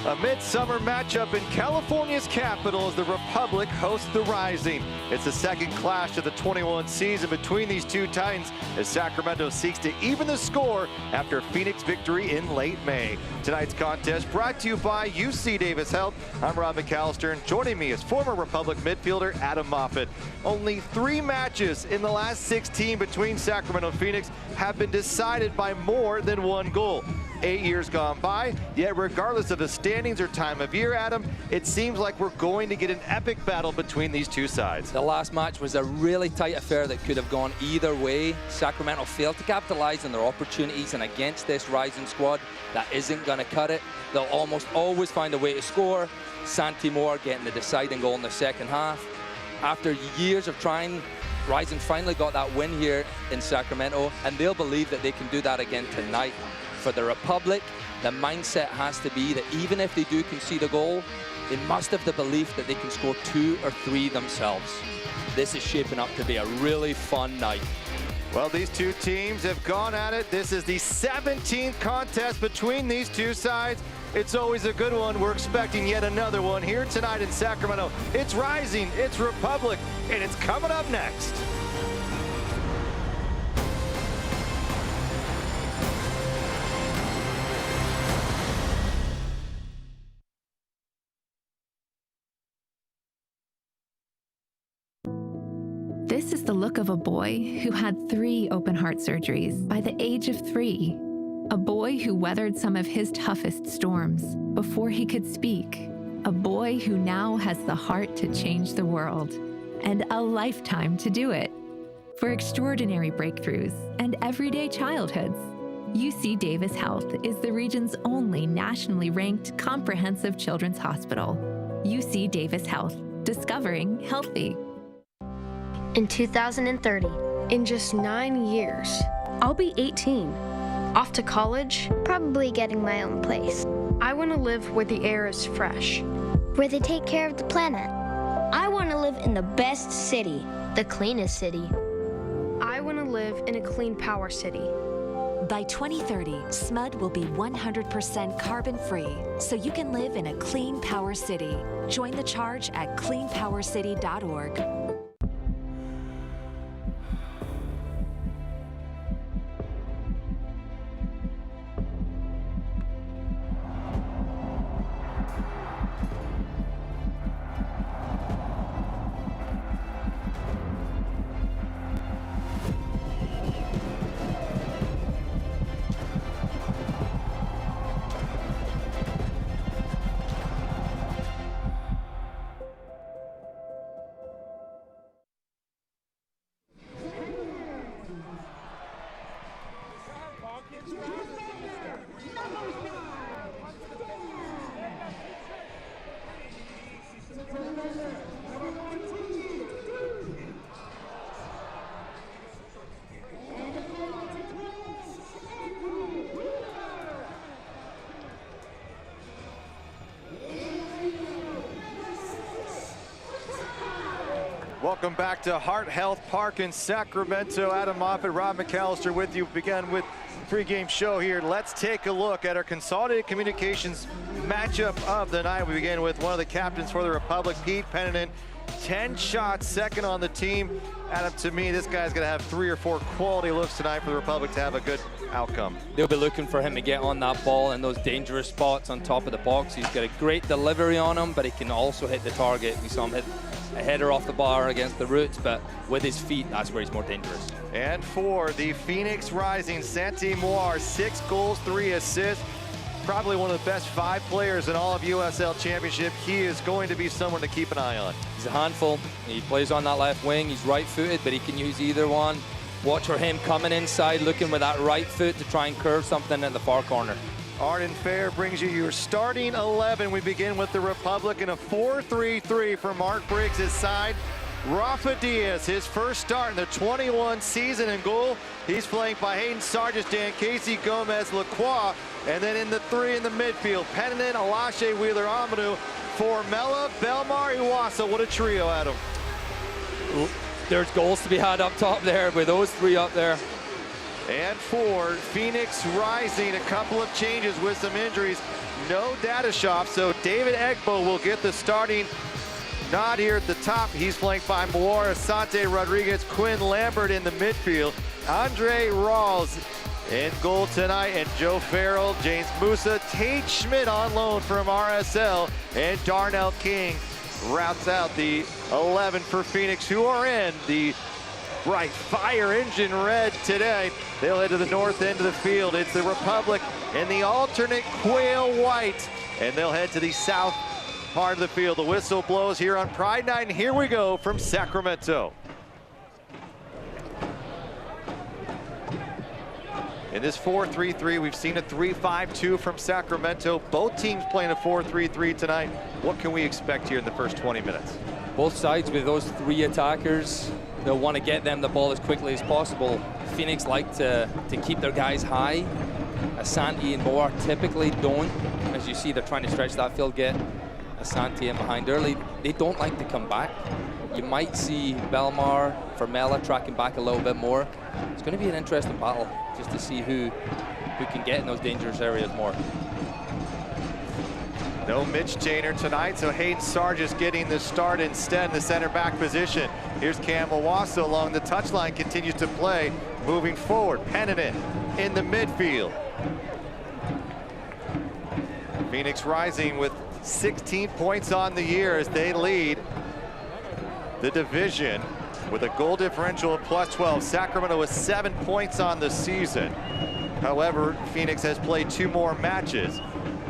A midsummer matchup in California's capital as the Republic hosts the Rising. It's the second clash of the 21 season between these two Titans as Sacramento seeks to even the score after Phoenix victory in late May. Tonight's contest brought to you by UC Davis Health. I'm Rob McAllister, and joining me is former Republic midfielder Adam Moffat. Only 3 matches in the last 16 between Sacramento and Phoenix have been decided by more than 1 goal. 8 years gone by, yet regardless of the standings or time of year, Adam, it seems like we're going to get an epic battle between these two sides. The last match was a really tight affair that could have gone either way. Sacramento failed to capitalize on their opportunities, and against this Rising squad, that isn't going to cut it. They'll almost always find a way to score. Santi Moore getting the deciding goal in the second half. After years of trying, Rising finally got that win here in Sacramento, and they'll believe that they can do that again tonight. For the Republic, the mindset has to be that even if they do concede a goal, they must have the belief that they can score 2 or 3 themselves. This is shaping up to be a really fun night. Well, these two teams have gone at it. This is the 17th contest between these two sides. It's always a good one. We're expecting yet another one here tonight in Sacramento. It's Rising, it's Republic, and it's coming up next. This is the look of a boy who had 3 open heart surgeries by the age of 3. A boy who weathered some of his toughest storms before he could speak. A boy who now has the heart to change the world and a lifetime to do it. For extraordinary breakthroughs and everyday childhoods, UC Davis Health is the region's only nationally ranked comprehensive children's hospital. UC Davis Health, discovering healthy. In 2030, in just 9 years, I'll be 18, off to college, probably getting my own place. I want to live where the air is fresh, where they take care of the planet. I want to live in the best city, the cleanest city. I want to live in a clean power city. By 2030, SMUD will be 100% carbon-free, so you can live in a clean power city. Join the charge at cleanpowercity.org. Welcome back to Heart Health Park in Sacramento. Adam Moffat, Rob McAllister with you. Began with pregame show here. Let's take a look at our Consolidated Communications matchup of the night. We begin with one of the captains for the Republic, Pete Penningen. 10 shots, second on the team. Adam, to me, this guy's going to have 3 or 4 quality looks tonight for the Republic to have a good outcome. They'll be looking for him to get on that ball in those dangerous spots on top of the box. He's got a great delivery on him, but he can also hit the target. We saw him hit a header off the bar against the Roots, but with his feet, that's where he's more dangerous. And for the Phoenix Rising, Santi Moore, 6 goals, 3 assists. Probably one of the best 5 players in all of USL Championship. He is going to be someone to keep an eye on. He's a handful. He plays on that left wing. He's right-footed, but he can use either one. Watch for him coming inside, looking with that right foot to try and curve something in the far corner. Arden Fair brings you your starting 11. We begin with the Republic in a 4-3-3 for Mark Briggs' side. Rafa Diaz, his first start in the 21 season in goal. He's flanked by Hayden Sargistan, Casey Gomez, Lacroix, and then in the 3 in the midfield, Penningen, Alashe, Wheeler, Amadou, Formella, Belmar, Iwasa. What a trio, Adam. There's goals to be had up top there with those 3 up there. And for Phoenix Rising, a couple of changes with some injuries. No Dadashev, so David Egbo will get the starting nod here at the top. He's flanked by Moore, Asante Rodriguez, Quinn Lambert in the midfield, Andre Rawls in goal tonight, and Joe Farrell, James Musa, Tate Schmidt on loan from RSL, and Darnell King routes out the 11 for Phoenix, who are in the bright fire engine red today. They'll head to the north end of the field. It's the Republic in the alternate quail white, and they'll head to the south part of the field. The whistle blows here on Pride Night, and here we go from Sacramento. In this 4-3-3, we've seen a 3-5-2 from Sacramento. Both teams playing a 4-3-3 tonight. What can we expect here in the first 20 minutes? Both sides with those three attackers, they'll want to get them the ball as quickly as possible. Phoenix like to keep their guys high. Asante and Moore typically don't. As you see, they're trying to stretch that field, get Asante in behind early. They don't like to come back. You might see Belmar, Vermella tracking back a little bit more. It's going to be an interesting battle just to see who can get in those dangerous areas more. No Mitch Tainer tonight, so Hayden Sargis getting the start instead in the center back position. Here's Cam Owasso along the touchline, continues to play, moving forward. Penninan in the midfield. Phoenix rising with 16 points on the year as they lead the division with a goal differential of +12. Sacramento with 7 points on the season. However, Phoenix has played 2 more matches.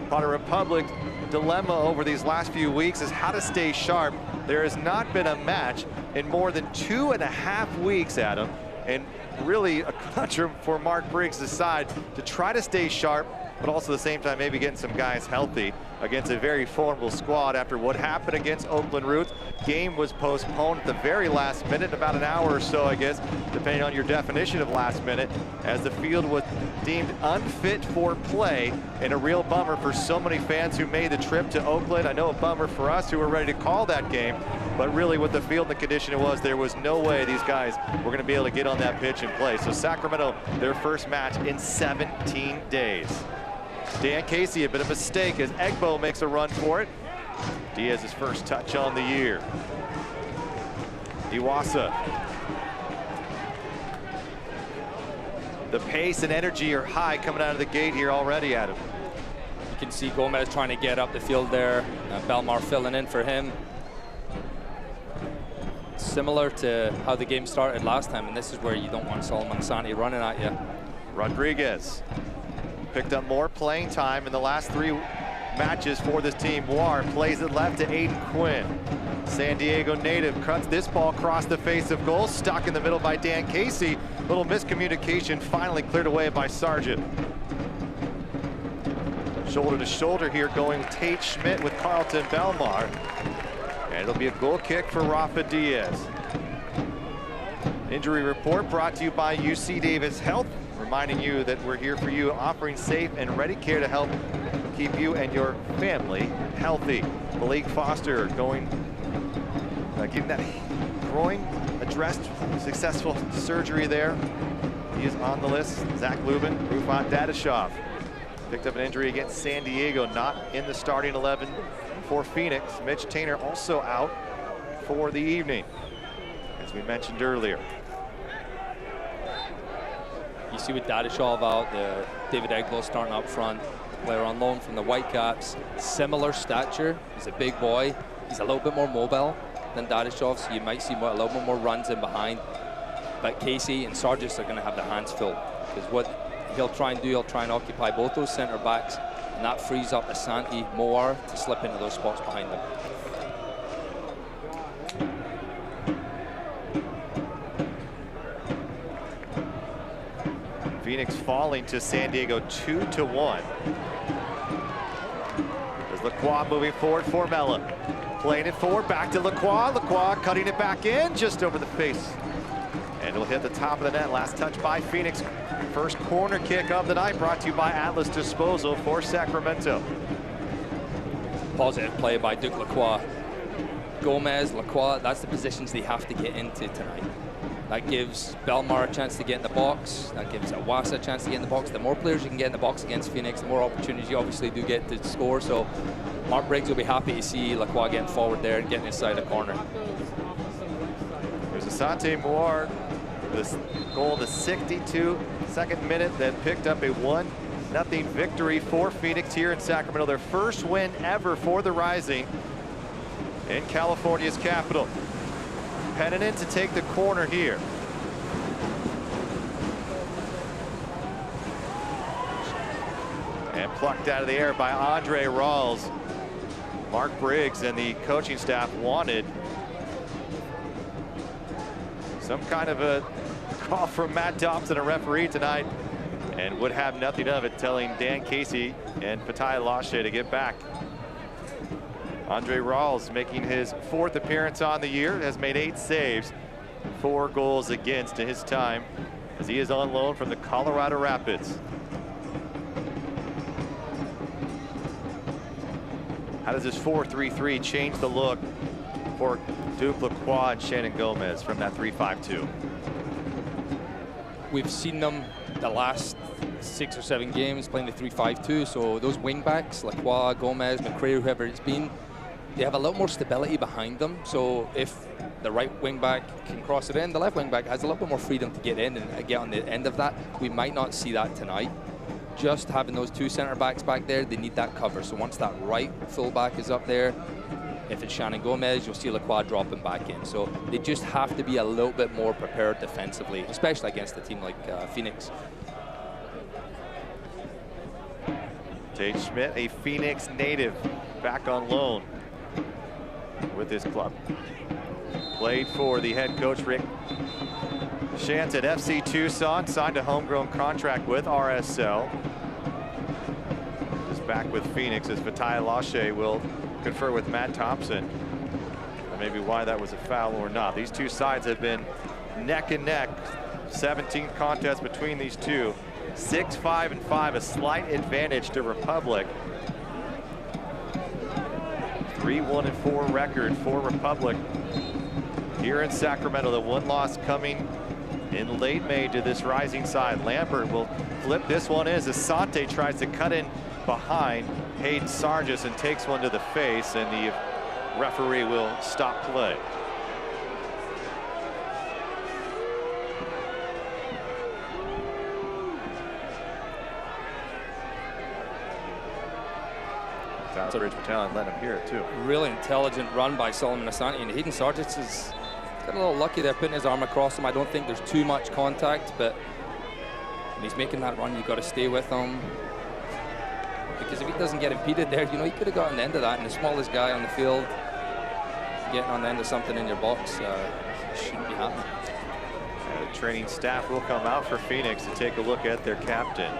Part of Republic dilemma over these last few weeks is how to stay sharp. There has not been a match in more than 2.5 weeks, Adam, and really a conundrum for Mark Briggs' side to try to stay sharp, but also at the same time maybe getting some guys healthy against a very formidable squad after what happened against Oakland Roots. Game was postponed at the very last minute, about an hour or so, I guess, depending on your definition of last minute, as the field was deemed unfit for play, and a real bummer for so many fans who made the trip to Oakland. I know a bummer for us who were ready to call that game, but really with the field and the condition it was, there was no way these guys were going to be able to get on that pitch and play. So Sacramento, their first match in 17 days. Dan Casey, a bit of a mistake as Egbo makes a run for it. Diaz's first touch on the year. Iwasa. The pace and energy are high coming out of the gate here already, Adam. You can see Gomez trying to get up the field there. Belmar filling in for him. Similar to how the game started last time, and this is where you don't want Solomon Asante running at you. Rodriguez picked up more playing time in the last 3 matches for this team. Moore plays it left to Aidan Quinn. San Diego native cuts this ball across the face of goal, stuck in the middle by Dan Casey. Little miscommunication, finally cleared away by Sargent. Shoulder to shoulder here going with Tate Schmidt with Carlton Belmar. And it'll be a goal kick for Rafa Diaz. Injury report brought to you by UC Davis Health, reminding you that we're here for you, offering safe and ready care to help keep you and your family healthy. Malik Foster getting that groin addressed, successful surgery there. He is on the list. Zach Lubin, Rufat Dadashev picked up an injury against San Diego, not in the starting 11 for Phoenix. Mitch Tainer also out for the evening, as we mentioned earlier. You see with Dadashev out, David Egbo starting up front, player on loan from the Whitecaps. Similar stature, he's a big boy. He's a little bit more mobile than Dadashev, so you might see a little bit more runs in behind. But Casey and Sargis are going to have their hands full, because what he'll try and do, he'll try and occupy both those center backs, and that frees up Asante, Moore to slip into those spots behind them. Phoenix falling to San Diego 2-1. As Lacroix moving forward for Mella. Playing it forward, back to Lacroix. Lacroix cutting it back in, just over the face. And it'll hit the top of the net. Last touch by Phoenix. First corner kick of the night, brought to you by Atlas Disposal for Sacramento. Positive play by Duke Lacroix. Gomez, Lacroix, that's the positions they have to get into tonight. That gives Belmar a chance to get in the box. That gives Awasa a chance to get in the box. The more players you can get in the box against Phoenix, the more opportunities you obviously do get to score. So Mark Briggs will be happy to see Lacroix getting forward there and getting inside the corner. There's Asante Moore, this goal in the 62nd minute that picked up a 1-0 victory for Phoenix here in Sacramento. Their first win ever for the Rising in California's capital. Peninen to take the corner here. And plucked out of the air by Andre Rawls. Mark Briggs and the coaching staff wanted some kind of a call from Matt Thompson, a referee tonight, and would have nothing of it, telling Dan Casey and Fatai Lashe to get back. Andre Rawls making his 4th appearance on the year, has made 8 saves, 4 goals against in his time as he is on loan from the Colorado Rapids. How does this 4-3-3 change the look for Duke Lacroix and Shannon Gomez from that 3-5-2? We've seen them the last 6 or 7 games playing the 3-5-2, so those wing backs, Lacroix, Gomez, McCray, whoever it's been, they have a lot more stability behind them. So if the right wing back can cross it in, the left wing back has a little bit more freedom to get in and get on the end of that. We might not see that tonight. Just having those 2 center backs back there, they need that cover. So once that right full back is up there, if it's Shannon Gomez, you'll see Lacroix dropping back in. So they just have to be a little bit more prepared defensively, especially against a team like Phoenix. Tate Schmidt, a Phoenix native, back on loan with his club. Played for the head coach Rick Shantz at FC Tucson, signed a homegrown contract with RSL. Is back with Phoenix as Fatai Lashe will confer with Matt Thompson. And maybe why that was a foul or not. These two sides have been neck and neck. 17th contest between these two. 6-5-5, a slight advantage to Republic. 3-1-4 record for Republic here in Sacramento. The 1 loss coming in late May to this Rising side. Lambert will flip this one as Asante tries to cut in behind Hayden Sargis and takes one to the face, and the referee will stop play. Southbridge Battalion let him hear it too. Really intelligent run by Solomon Asante, and Hayden Sargis has got a little lucky there putting his arm across him. I don't think there's too much contact, but when he's making that run, you've got to stay with him, because if he doesn't get impeded there, you know, he could have gotten the end of that, and the smallest guy on the field getting on the end of something in your box shouldn't be happening. The training staff will come out for Phoenix to take a look at their captain.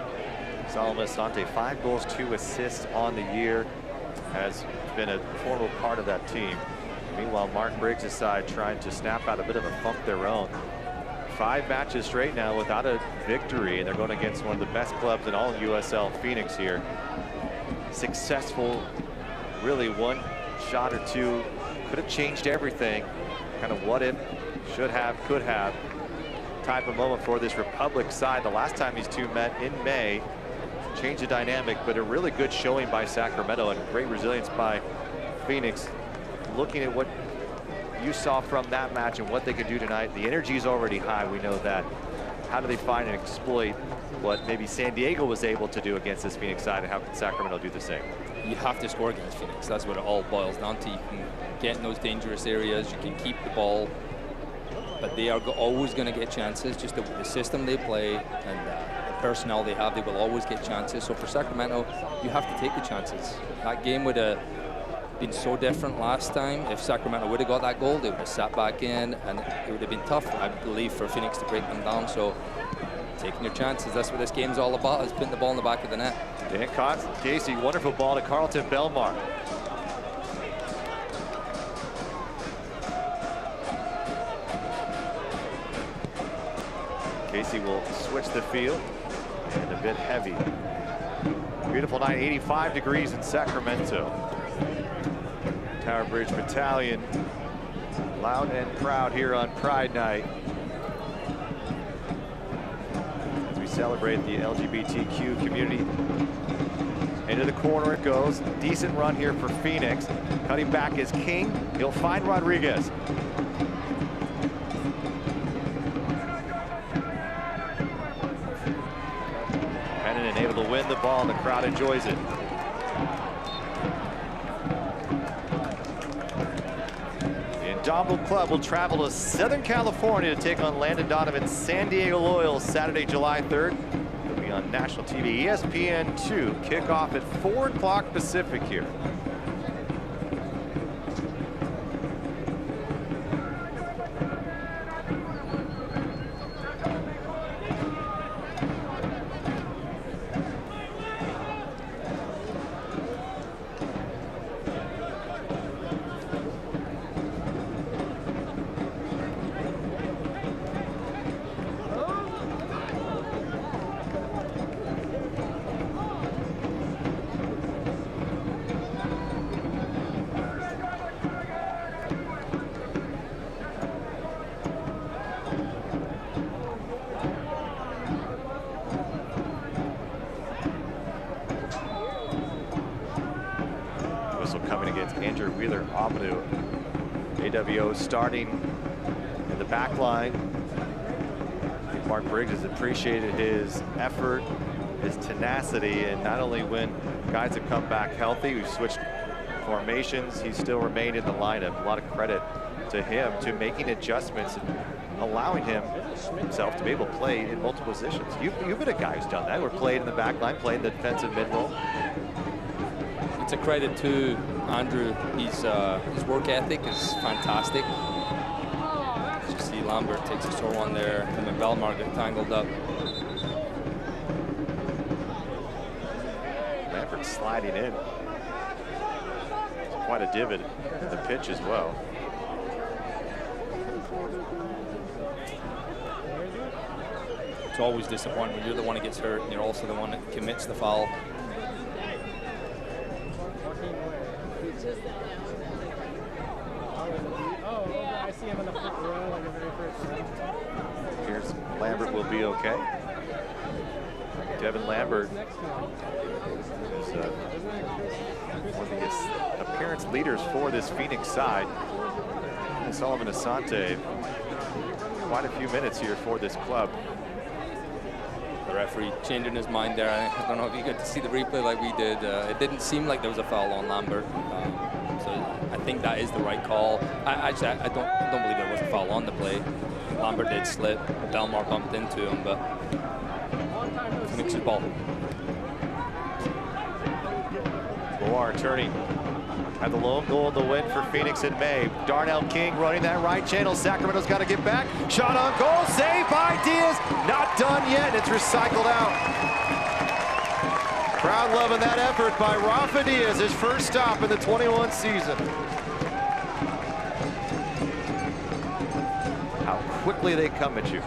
Solomon Asante, 5 goals, 2 assists on the year, has been a formal part of that team. Meanwhile, Mark Briggs' side trying to snap out a bit of a funk their own. 5 matches straight now without a victory, and they're going against one of the best clubs in all USL, Phoenix here. Successful, really 1 shot or 2, could have changed everything. Kind of what if, should have, could have type of moment for this Republic side. The last time these two met in May, changed the dynamic, but a really good showing by Sacramento and great resilience by Phoenix. Looking at what you saw from that match and what they can do tonight, the energy is already high, we know that. How do they find and exploit what maybe San Diego was able to do against this Phoenix side, and how can Sacramento do the same? You have to score against Phoenix. That's what it all boils down to. You can get in those dangerous areas, you can keep the ball, but they are always going to get chances. Just the system they play and the personnel they have, they will always get chances. So for Sacramento, you have to take the chances. That game would have been so different last time. If Sacramento would have got that goal, they would have sat back in, and it would have been tough, I believe, for Phoenix to break them down. So taking your chances, that's what this game's all about, is putting the ball in the back of the net. Dan Casey, wonderful ball to Carlton Belmar. Casey will switch the field, and a bit heavy. Beautiful night, 85 degrees in Sacramento. Tower Bridge Battalion, loud and proud here on Pride Night. celebrate the LGBTQ community. Into the corner it goes. Decent run here for Phoenix. Cutting back is King. He'll find Rodriguez. Pennon able to win the ball, and the crowd enjoys it. The Indomitable Club will travel to Southern California to take on Landon Donovan's San Diego Loyals Saturday, July 3rd. It'll be on national TV, ESPN2. Kickoff at 4 o'clock Pacific here. AWO starting in the back line. Mark Briggs has appreciated his effort, his tenacity, and not only when guys have come back healthy, we've switched formations, he's still remained in the lineup. A lot of credit to him to making adjustments and allowing himself to be able to play in multiple positions. You've been a guy who's done that. We're playing in the back line, playing the defensive mid role. It's a credit to Andrew. His work ethic is fantastic. As you see, Lambert takes a short one there, and then Belmar get tangled up. Lambert sliding in. Quite a divot in the pitch as well. It's always disappointing when you're the one who gets hurt and you're also the one that commits the foul. Here's Lambert will be okay. Devin Lambert is one of the appearance leaders for this Phoenix side. And Sullivan Asante, quite a few minutes here for this club. The referee changing his mind there. I don't know if you got to see the replay like we did. It didn't seem like there was a foul on Lambert. So I think that is the right call. I don't believe there was a foul on the play. Lambert did slip. Belmar bumped into him, but Phoenix's ball. Loire turning. Had the lone goal in the win for Phoenix in May. Darnell King running that right channel. Sacramento's got to get back. Shot on goal. Saved by Diaz. Not done yet. It's recycled out. Crowd loving that effort by Rafa Diaz, his first stop in the 21 season. How quickly they come at you.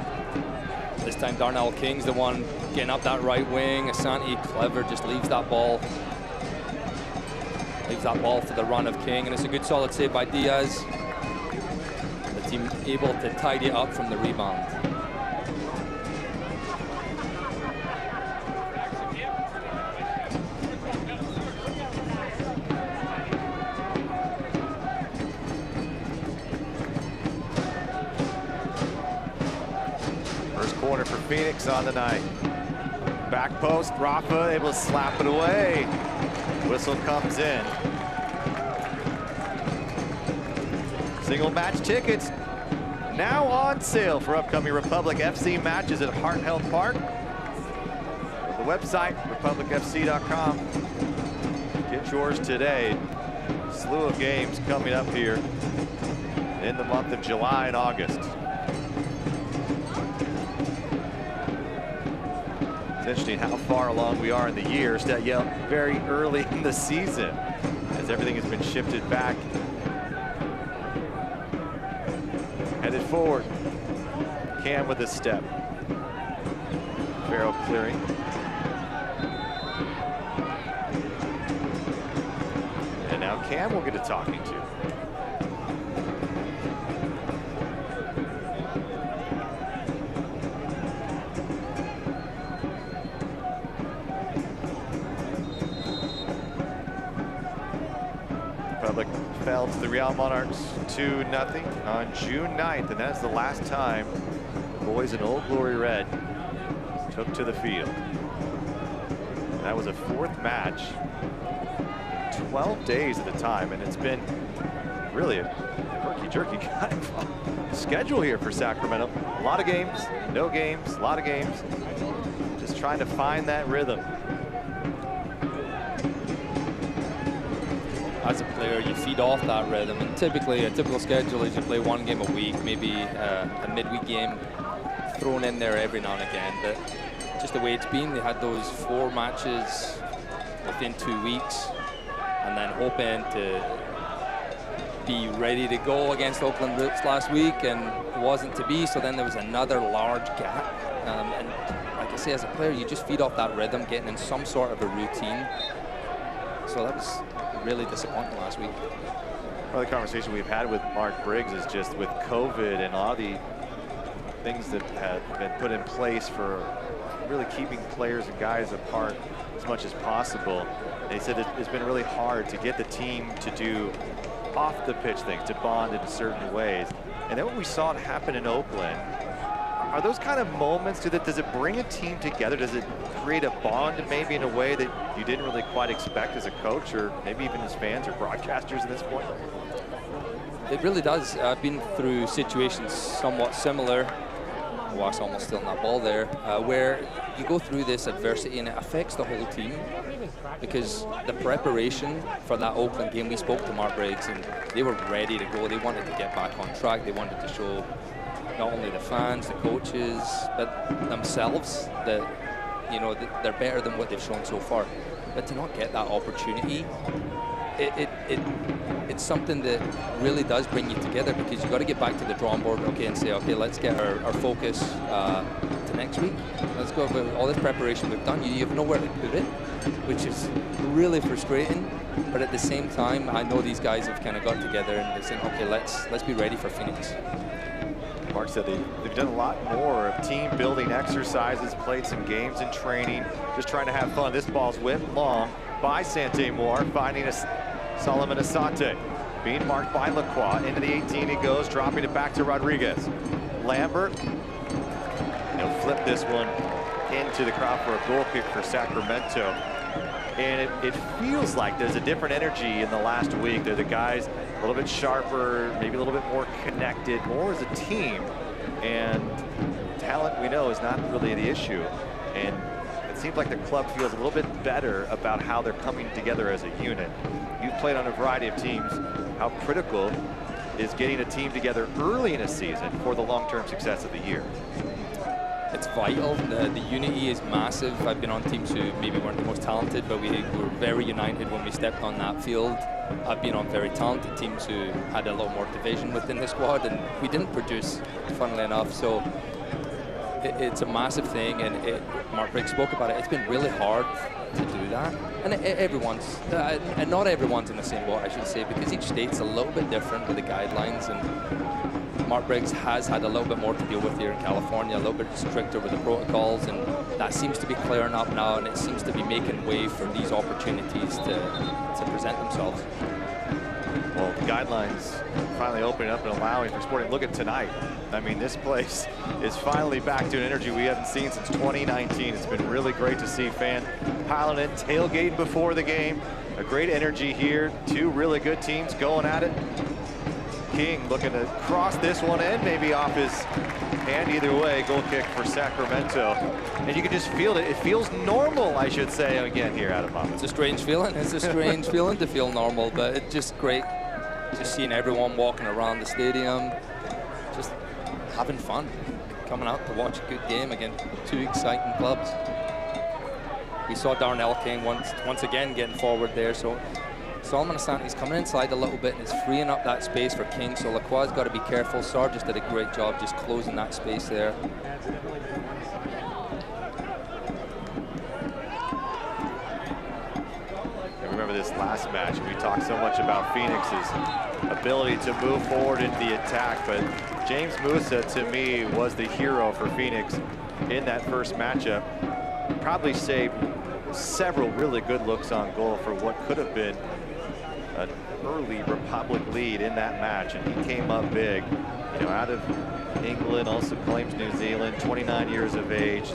This time Darnell King's the one getting up that right wing. Asante clever, just leaves that ball. Leaves that ball for the run of King, and it's a good solid save by Diaz. The team able to tidy it up from the rebound. First corner for Phoenix on the night. Back post, Rafa able to slap it away. Whistle comes in. Single match tickets now on sale for upcoming Republic FC matches at Heart Health Park. The website, republicfc.com. Get yours today. Slew of games coming up here in the month of July and August. It's interesting how far along we are in the year. Still very early in the season as everything has been shifted back. Headed forward. Cam with a step. Farrell clearing. And now Cam will get a talking to. fell to the Real Monarchs 2-0 on June 9th, and that's the last time the boys in Old Glory Red took to the field. And that was a 4th match, 12 days at the time, and it's been really a herky-jerky kind of schedule here for Sacramento. A lot of games, no games, a lot of games. Just trying to find that rhythm. As a player, you feed off that rhythm, and typically a typical schedule is you play 1 game a week, maybe a midweek game thrown in there every now and again. But just the way it's been, they had those 4 matches within 2 weeks, and then hoping to be ready to go against Oakland Roots last week, and it wasn't to be. So then there was another large gap, and like I say, as a player, you just feed off that rhythm, getting in some sort of a routine. So that was really disappointing last week. Well, the conversation we've had with Mark Briggs is just with COVID and a lot of the things that have been put in place for really keeping players and guys apart as much as possible. They said it's been really hard to get the team to do off the pitch things, to bond in certain ways. And then when we saw it happen in Oakland, are those kind of moments, does it bring a team together? Does it create a bond maybe in a way that you didn't really quite expect as a coach, or maybe even as fans or broadcasters at this point? It really does. I've been through situations somewhat similar. Wack's almost still in that ball there, where you go through this adversity and it affects the whole team, because the preparation for that Oakland game, we spoke to Mark Briggs and they were ready to go. They wanted to get back on track. They wanted to show not only the fans, the coaches, but themselves that, you know, that they're better than what they've shown so far. But to not get that opportunity, it's something that really does bring you together, because you've got to get back to the drawing board, okay, and say, okay, let's get our focus to next week. Let's go with all this preparation we've done. You have nowhere to put it, which is really frustrating. But at the same time, I know these guys have kind of got together and they're saying, okay, let's be ready for Phoenix. Mark said they've done a lot more of team building exercises, played some games in training, just trying to have fun. This ball's whipped long by Sante Moore, finding Solomon Asante. Being marked by Lacroix. Into the 18 he goes, dropping it back to Rodriguez. Lambert, he'll flip this one into the crowd for a goal kick for Sacramento. And it feels like there's a different energy in the last week. They're the guys a little bit sharper, maybe a little bit more connected, more as a team. And talent, we know, is not really the issue. And it seems like the club feels a little bit better about how they're coming together as a unit. You've played on a variety of teams. How critical is getting a team together early in a season for the long-term success of the year? It's vital. The unity is massive. I've been on teams who maybe weren't the most talented, but we were very united when we stepped on that field. I've been on very talented teams who had a lot more division within the squad, and we didn't produce, funnily enough. So it's a massive thing, and Mark Briggs spoke about it. It's been really hard to do that, and and not everyone's in the same boat, I should say, because each state's a little bit different with the guidelines, and Mark Briggs has had a little bit more to deal with here in California, a little bit stricter with the protocols, and that seems to be clearing up now, and it seems to be making way for these opportunities to present themselves. Well, the guidelines finally opening up and allowing for sporting. Look at tonight. I mean, this place is finally back to an energy we haven't seen since 2019. It's been really great to see fans piling in, tailgating before the game. A great energy here. 2 really good teams going at it. King looking to cross this one in, maybe off his hand. Either way, goal kick for Sacramento. And you can just feel it. It feels normal, I should say, again here out of Mama. It's a strange feeling. It's a strange feeling to feel normal, but it's just great just seeing everyone walking around the stadium, just having fun, coming out to watch a good game against 2 exciting clubs. We saw Darnell King once again getting forward there, so Solomon Asante's coming inside a little bit and is freeing up that space for King, so Lacroix's got to be careful. Sarge just did a great job just closing that space there. Remember this last match, we talked so much about Phoenix's ability to move forward into the attack, but James Musa, to me, was the hero for Phoenix in that first matchup. Probably saved several really good looks on goal for what could have been an early Republic lead in that match, and he came up big. You know, out of England, also claims New Zealand, 29 years of age,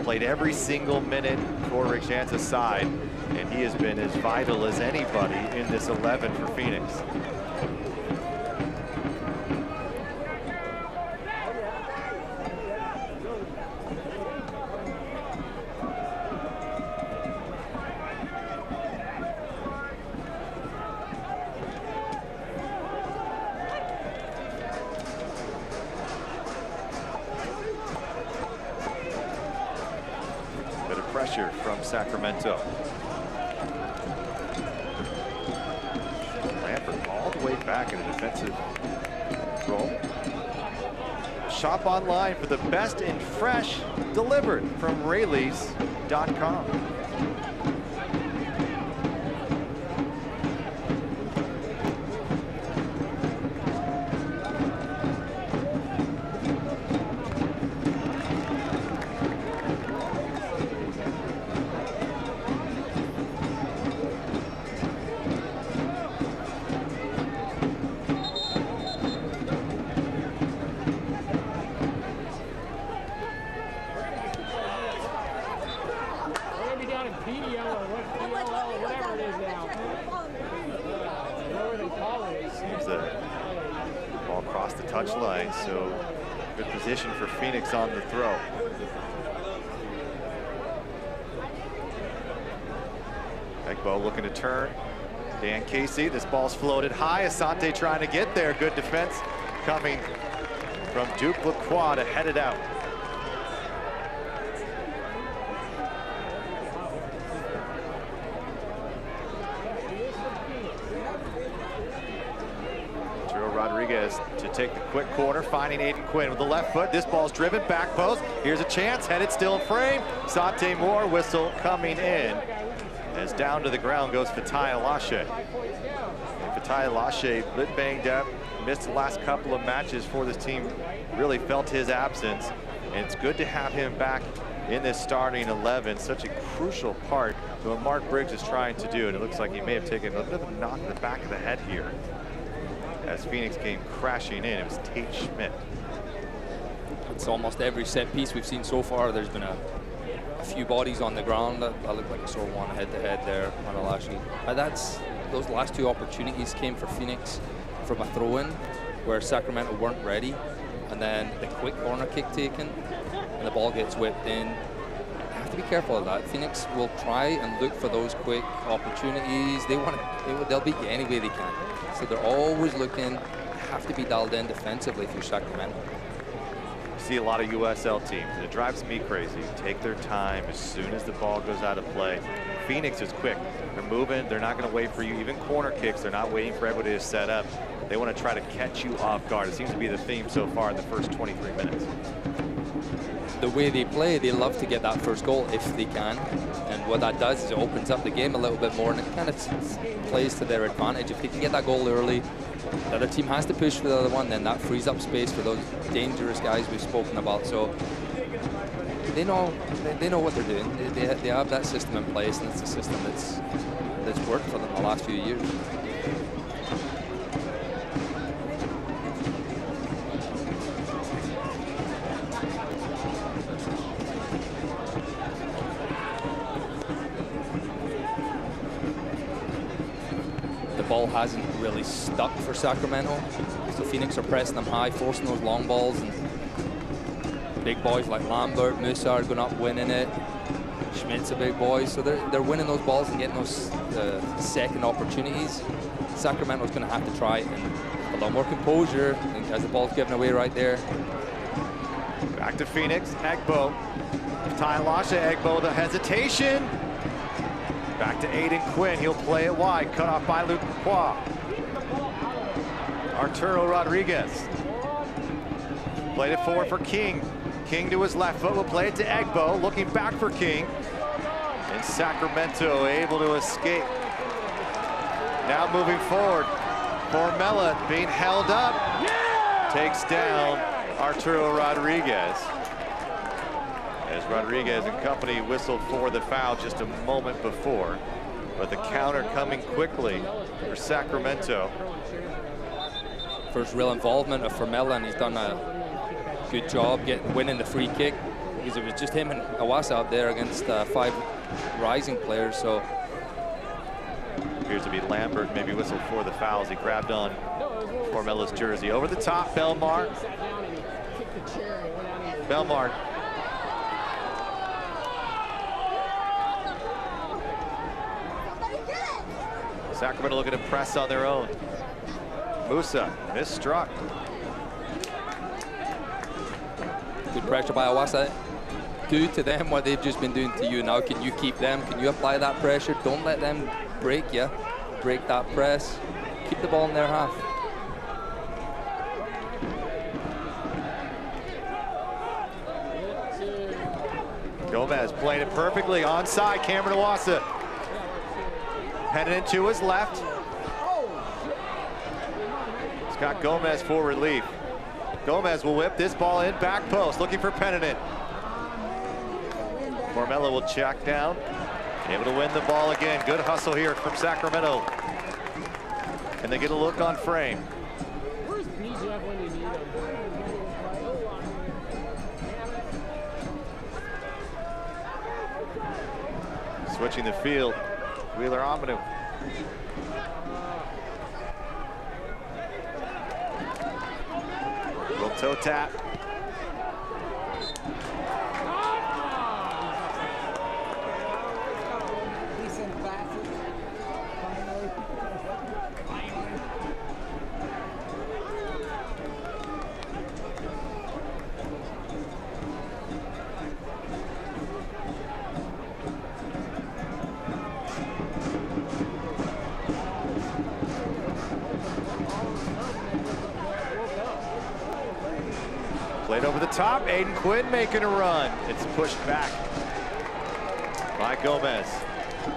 played every single minute for Rick Jantz's side, and he has been as vital as anybody in this 11 for Phoenix. Pressure from Sacramento. Lambert all the way back in a defensive role. Shop online for the best and fresh, delivered from Rayleighs.com. Ball across the touchline, so good position for Phoenix on the throw. Egbo looking to turn. Dan Casey, this ball's floated high. Asante trying to get there. Good defense coming from Duke Lacroix to head it out. Rodriguez to take the quick corner, finding Aidan Quinn with the left foot. This ball's driven, back post. Here's a chance, headed still in frame. Sante Moore, whistle coming in. As down to the ground goes Fatai Alashe. Fatai Alashe, a bit banged up, missed the last couple of matches for this team. Really felt his absence, and it's good to have him back in this starting 11. Such a crucial part to what Mark Briggs is trying to do, and it looks like he may have taken a bit of a knock in the back of the head here. As Phoenix came crashing in, it was Tate Schmidt. It's almost every set piece we've seen so far. There's been a few bodies on the ground. That looked like I saw one head-to-head there on Alashi. Those last two opportunities came for Phoenix from a throw-in where Sacramento weren't ready, and then the quick corner kick taken, and the ball gets whipped in. You have to be careful of that. Phoenix will try and look for those quick opportunities. They'll beat you any way they can. So they're always looking, have to be dialed in defensively if you're Sacramento. You see a lot of USL teams, and it drives me crazy. Take their time as soon as the ball goes out of play. Phoenix is quick. They're moving. They're not going to wait for you. Even corner kicks, they're not waiting for everybody to set up. They want to try to catch you off guard. It seems to be the theme so far in the first 23 minutes. The way they play, they love to get that first goal if they can. And what that does is it opens up the game a little bit more, and it kind of plays to their advantage. If they can get that goal early, the other team has to push for the other one, then that frees up space for those dangerous guys we've spoken about. So they know what they're doing. They have that system in place, and it's a system that's worked for them the last few years. Ball hasn't really stuck for Sacramento, so Phoenix are pressing them high, forcing those long balls, and big boys like Lambert, Musa are going up winning it. Schmidt's a big boy, so they're winning those balls and getting those second opportunities. Sacramento's going to have to try and a lot more composure as the ball's given away right there. Back to Phoenix, Egbo. Ty Lasha, Egbo, the hesitation. Back to Aidan Quinn, he'll play it wide, cut off by Luke Lacroix. Arturo Rodriguez. Played it forward for King. King to his left foot, will play it to Egbo, looking back for King. And Sacramento able to escape. Now moving forward, Formella being held up. Takes down Arturo Rodriguez. As Rodriguez and company whistled for the foul just a moment before. but the counter coming quickly for Sacramento. First real involvement of Formella, and he's done a good job winning the free kick, because it was just him and Awasa up there against 5 Rising players. So appears to be Lambert, maybe whistled for the fouls. He grabbed on Formella's jersey. Over the top, Belmar. Belmar. Sacramento looking to press on their own. Musa misstruck. good pressure by Awasa. Do to them what they've just been doing to you. Now can you keep them? Can you apply that pressure? Don't let them break you. Break that press. Keep the ball in their half. Gomez playing it perfectly. Onside, Cameron Awasa. Heading into his left. Scott Gomez for relief. Gomez will whip this ball in, back post, looking for Penningen. Formella will check down, able to win the ball again. Good hustle here from Sacramento. And they get a look on frame. Where's BJ when you need him? Switching the field, Wheeler Amanu. Little toe tap. Played over the top, Aidan Quinn making a run. It's pushed back by Gomez.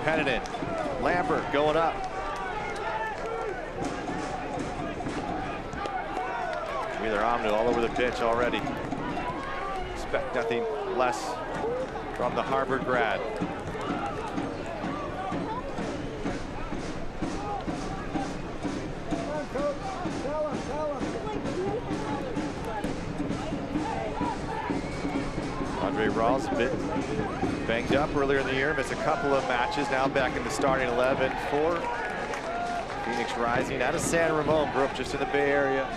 Penningen, Lambert going up. Wheeler Amanu all over the pitch already. Expect nothing less from the Harvard grad. Andre Rawls a bit banged up earlier in the year, missed a couple of matches, now back in the starting 11 for Phoenix Rising out of San Ramon, grew up just in the Bay Area.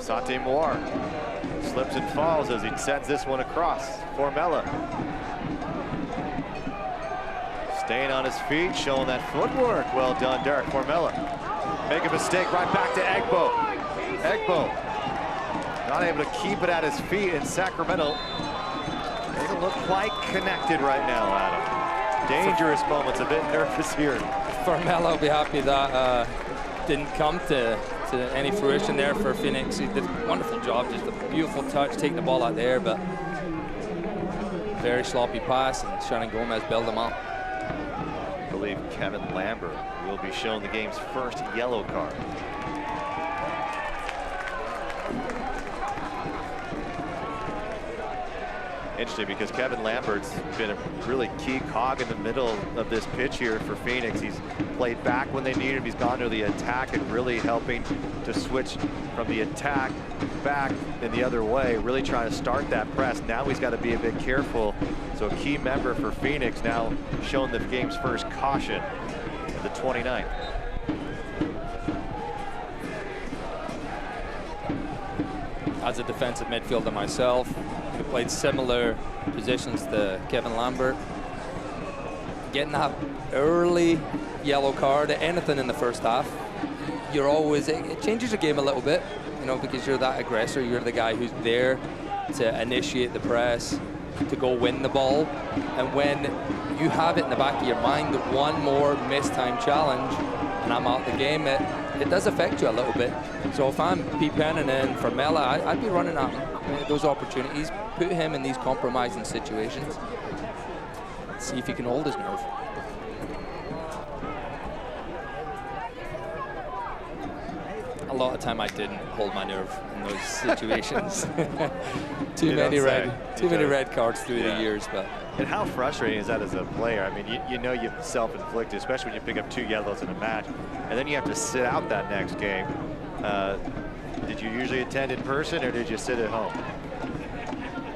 Sante Moore slips and falls as he sends this one across. Formella staying on his feet, showing that footwork. Well done, Derek Formella. Make a mistake, right back to Egbo. Egbo not able to keep it at his feet, and Sacramento doesn't look quite connected right now, Adam. Dangerous moments, a bit nervous here. Formella will be happy that didn't come to any fruition there for Phoenix. He did a wonderful job, just a beautiful touch, taking the ball out there, but very sloppy pass, and Shannon Gomez bailed him out. I believe Kevin Lambert will be shown the game's first yellow card. Interesting, because Kevin Lambert's been a really key cog in the middle of this pitch here for Phoenix. He's played back when they need him. He's gone to the attack and really helping to switch from the attack back in the other way, really trying to start that press. Now he's got to be a bit careful. So a key member for Phoenix now showing the game's first caution at the 29th. As a defensive midfielder myself, who played similar positions to Kevin Lambert, getting that early yellow card, anything in the first half, you're always, it changes the game a little bit, you know, because you're that aggressor, you're the guy who's there to initiate the press, to go win the ball, and when you have it in the back of your mind that one more mistime challenge and I'm out the game, it does affect you a little bit. So if I'm Pete Penningen and Formella, I'd be running at him, those opportunities, put him in these compromising situations, see if he can hold his nerve. A lot of time I didn't hold my nerve in those situations. too many red cards through the years. But and how frustrating is that as a player? I mean, you know you've self-inflicted, especially when you pick up 2 yellows in a match, and then you have to sit out that next game. Did you usually attend in person, or did you sit at home?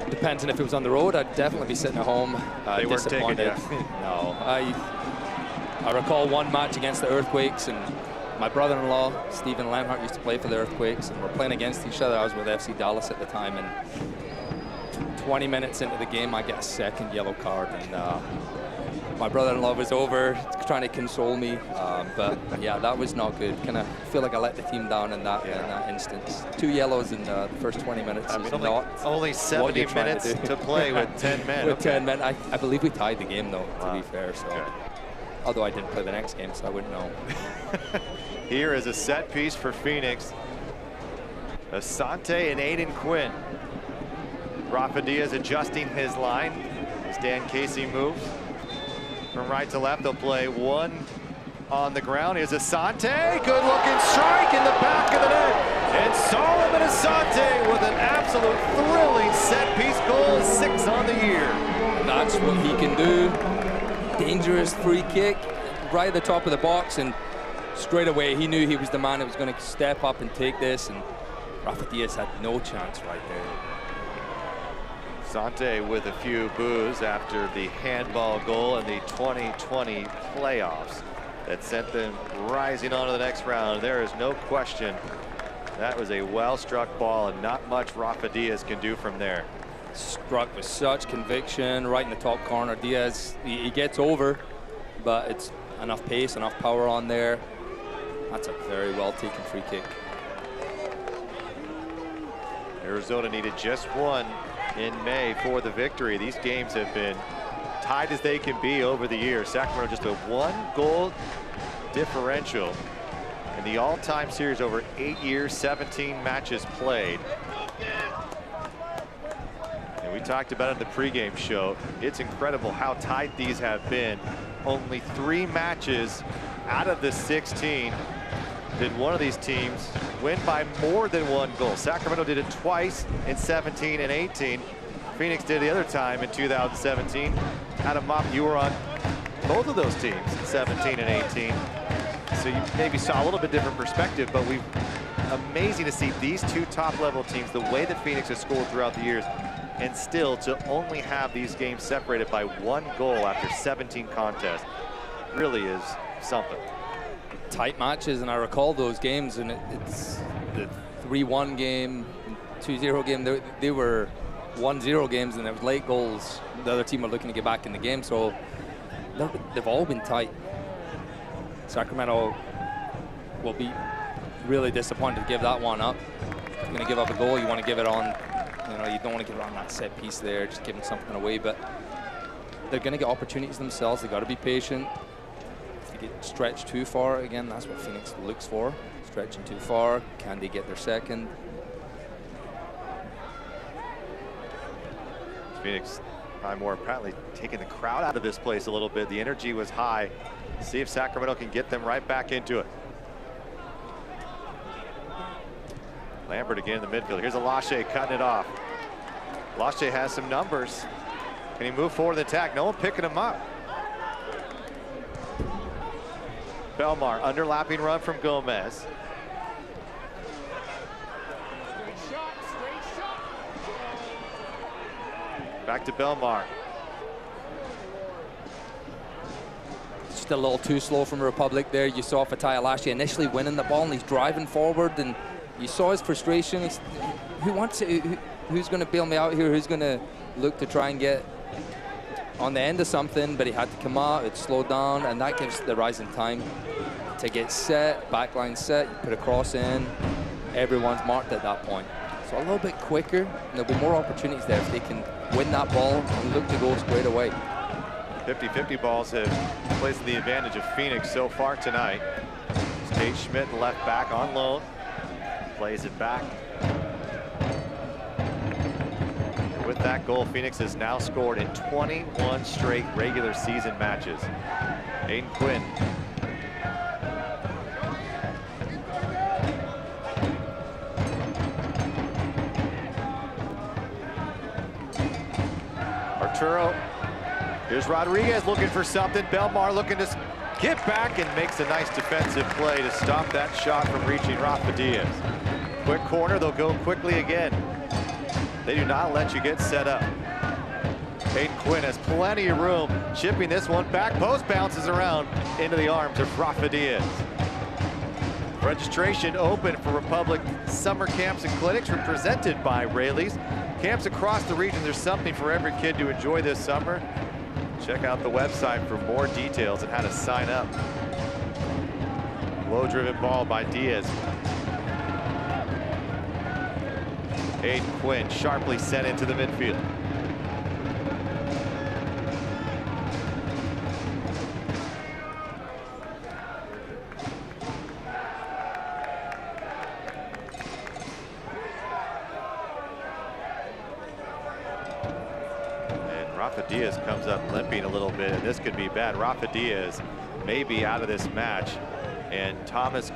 Depends on if it was on the road. I'd definitely be sitting at home. They weren't taking you. No, I recall one match against the Earthquakes, and my brother-in-law, Stephen Lambert, used to play for the Earthquakes, and we're playing against each other. I was with FC Dallas at the time, and 20 minutes into the game, I get a second yellow card, and my brother-in-law was over trying to console me, but yeah, that was not good. Kind of feel like I let the team down in that instance. 2 yellows in the first 20 minutes. I mean, only 70 minutes to play with 10 men. With 10 men. I believe we tied the game, though, to be fair. So, although I didn't play the next game, so I wouldn't know. Here is a set piece for Phoenix. Asante and Aidan Quinn. Rafa Diaz adjusting his line as Dan Casey moves. From right to left, they'll play 1 on the ground. Here's Asante, good looking strike in the back of the net. And Solomon Asante with an absolute thrilling set piece goal, 6 on the year. That's what he can do. Dangerous free kick right at the top of the box, and straight away he knew he was the man that was going to step up and take this, and Rafa Diaz had no chance right there. Asante with a few boos after the handball goal in the 2020 playoffs that sent them rising on to the next round. There is no question that was a well-struck ball, and not much Rafa Diaz can do from there. Struck with such conviction right in the top corner. Diaz, he gets over, but it's enough pace, enough power on there. That's a very well-taken free kick. Arizona needed just 1 in May for the victory. These games have been tied as they can be over the years. Sacramento just a 1-goal differential in the all-time series over 8 years, 17 matches played. And we talked about it in the pregame show. It's incredible how tight these have been. Only 3 matches out of the 16 did one of these teams win by more than 1 goal. Sacramento did it twice in 17 and 18. Phoenix did the other time in 2017. Adam Mopp, you were on both of those teams, 17 and 18. So you maybe saw a little bit different perspective, but amazing to see these 2 top-level teams, the way that Phoenix has scored throughout the years, and still to only have these games separated by 1 goal after 17 contests really is something. Tight matches, and I recall those games, and it's the 3-1 game, 2-0 game. They were 1-0 games, and there was late goals. The other team were looking to get back in the game, so they've all been tight. Sacramento will be really disappointed to give that one up. If you're going to give up a goal, you want to give it on, you don't want to give it on that set piece there, just giving something away, but they're going to get opportunities themselves. They've got to be patient. If they get stretched too far, again, that's what Phoenix looks for. Stretching too far, can they get their second? Phoenix, more apparently taking the crowd out of this place a little bit. The energy was high. See if Sacramento can get them right back into it. Lambert again in the midfield. Here's Alache cutting it off. Alache has some numbers. Can he move forward in the attack? No one picking him up. Belmar, underlapping run from Gomez. Back to Belmar. Just a little too slow from Republic there. You saw Fatai Alache initially winning the ball, and he's driving forward, and you saw his frustration. Who wants it? Who's going to bail me out here? Who's going to look to try and get on the end of something? But he had to come out. It slowed down, and that gives the Rising time to get set, backline set. You put a cross in. Everyone's marked at that point. So a little bit quicker, and there'll be more opportunities there if they can win that ball and look to go straight away. 50-50 balls have placed the advantage of Phoenix so far tonight. Tate Schmidt, left back on loan, plays it back. And with that goal, Phoenix has now scored in 21 straight regular season matches. Aidan Quinn. Arturo. Here's Rodriguez looking for something. Belmar looking to get back and makes a nice defensive play to stop that shot from reaching Rafa Diaz. Quick corner, they'll go quickly again. They do not let you get set up. Aidan Quinn has plenty of room, chipping this one back. Post bounces around into the arms of Rafa Diaz. Registration open for Republic summer camps and clinics presented by Rayleigh's. Camps across the region, there's something for every kid to enjoy this summer. Check out the website for more details on how to sign up. Low-driven ball by Diaz. Aidan Quinn sharply sent into the midfield. Rafa Diaz comes up limping a little bit, and this could be bad. Rafa Diaz may be out of this match, and Tomas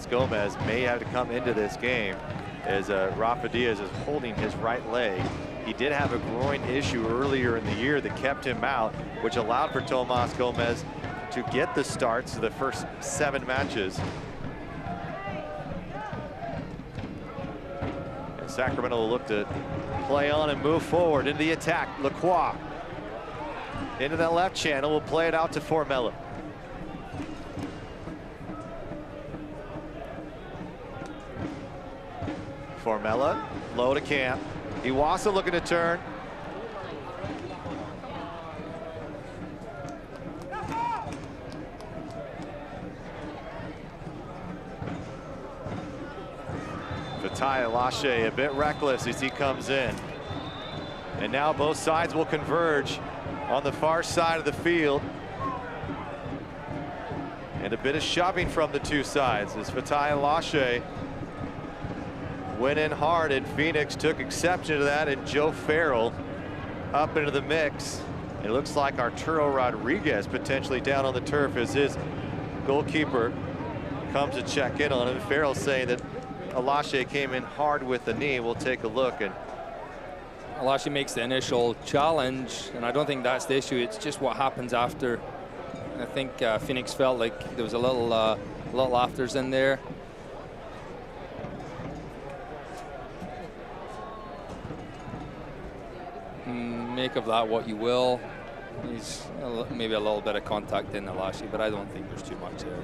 Gomez may have to come into this game as Rafa Diaz is holding his right leg. He did have a groin issue earlier in the year that kept him out, which allowed for Tomas Gomez to get the starts to the first 7 matches. And Sacramento will look to play on and move forward into the attack. Lacroix into that left channel, will play it out to Formella. Formella, low to Camp. Iwasa looking to turn. Fatai Lashe a bit reckless as he comes in. And now both sides will converge on the far side of the field. And a bit of shoving from the two sides as Fatai Lashe went in hard, and Phoenix took exception to that, and Joe Farrell up into the mix. It looks like Arturo Rodriguez potentially down on the turf as his goalkeeper comes to check in on him. Farrell saying that Alashe came in hard with the knee. We'll take a look. And Alashe makes the initial challenge, and I don't think that's the issue. It's just what happens after. I think Phoenix felt like there was a little afters in there. Make of that what you will. He's maybe a little bit of contact in Alashe, but I don't think there's too much there.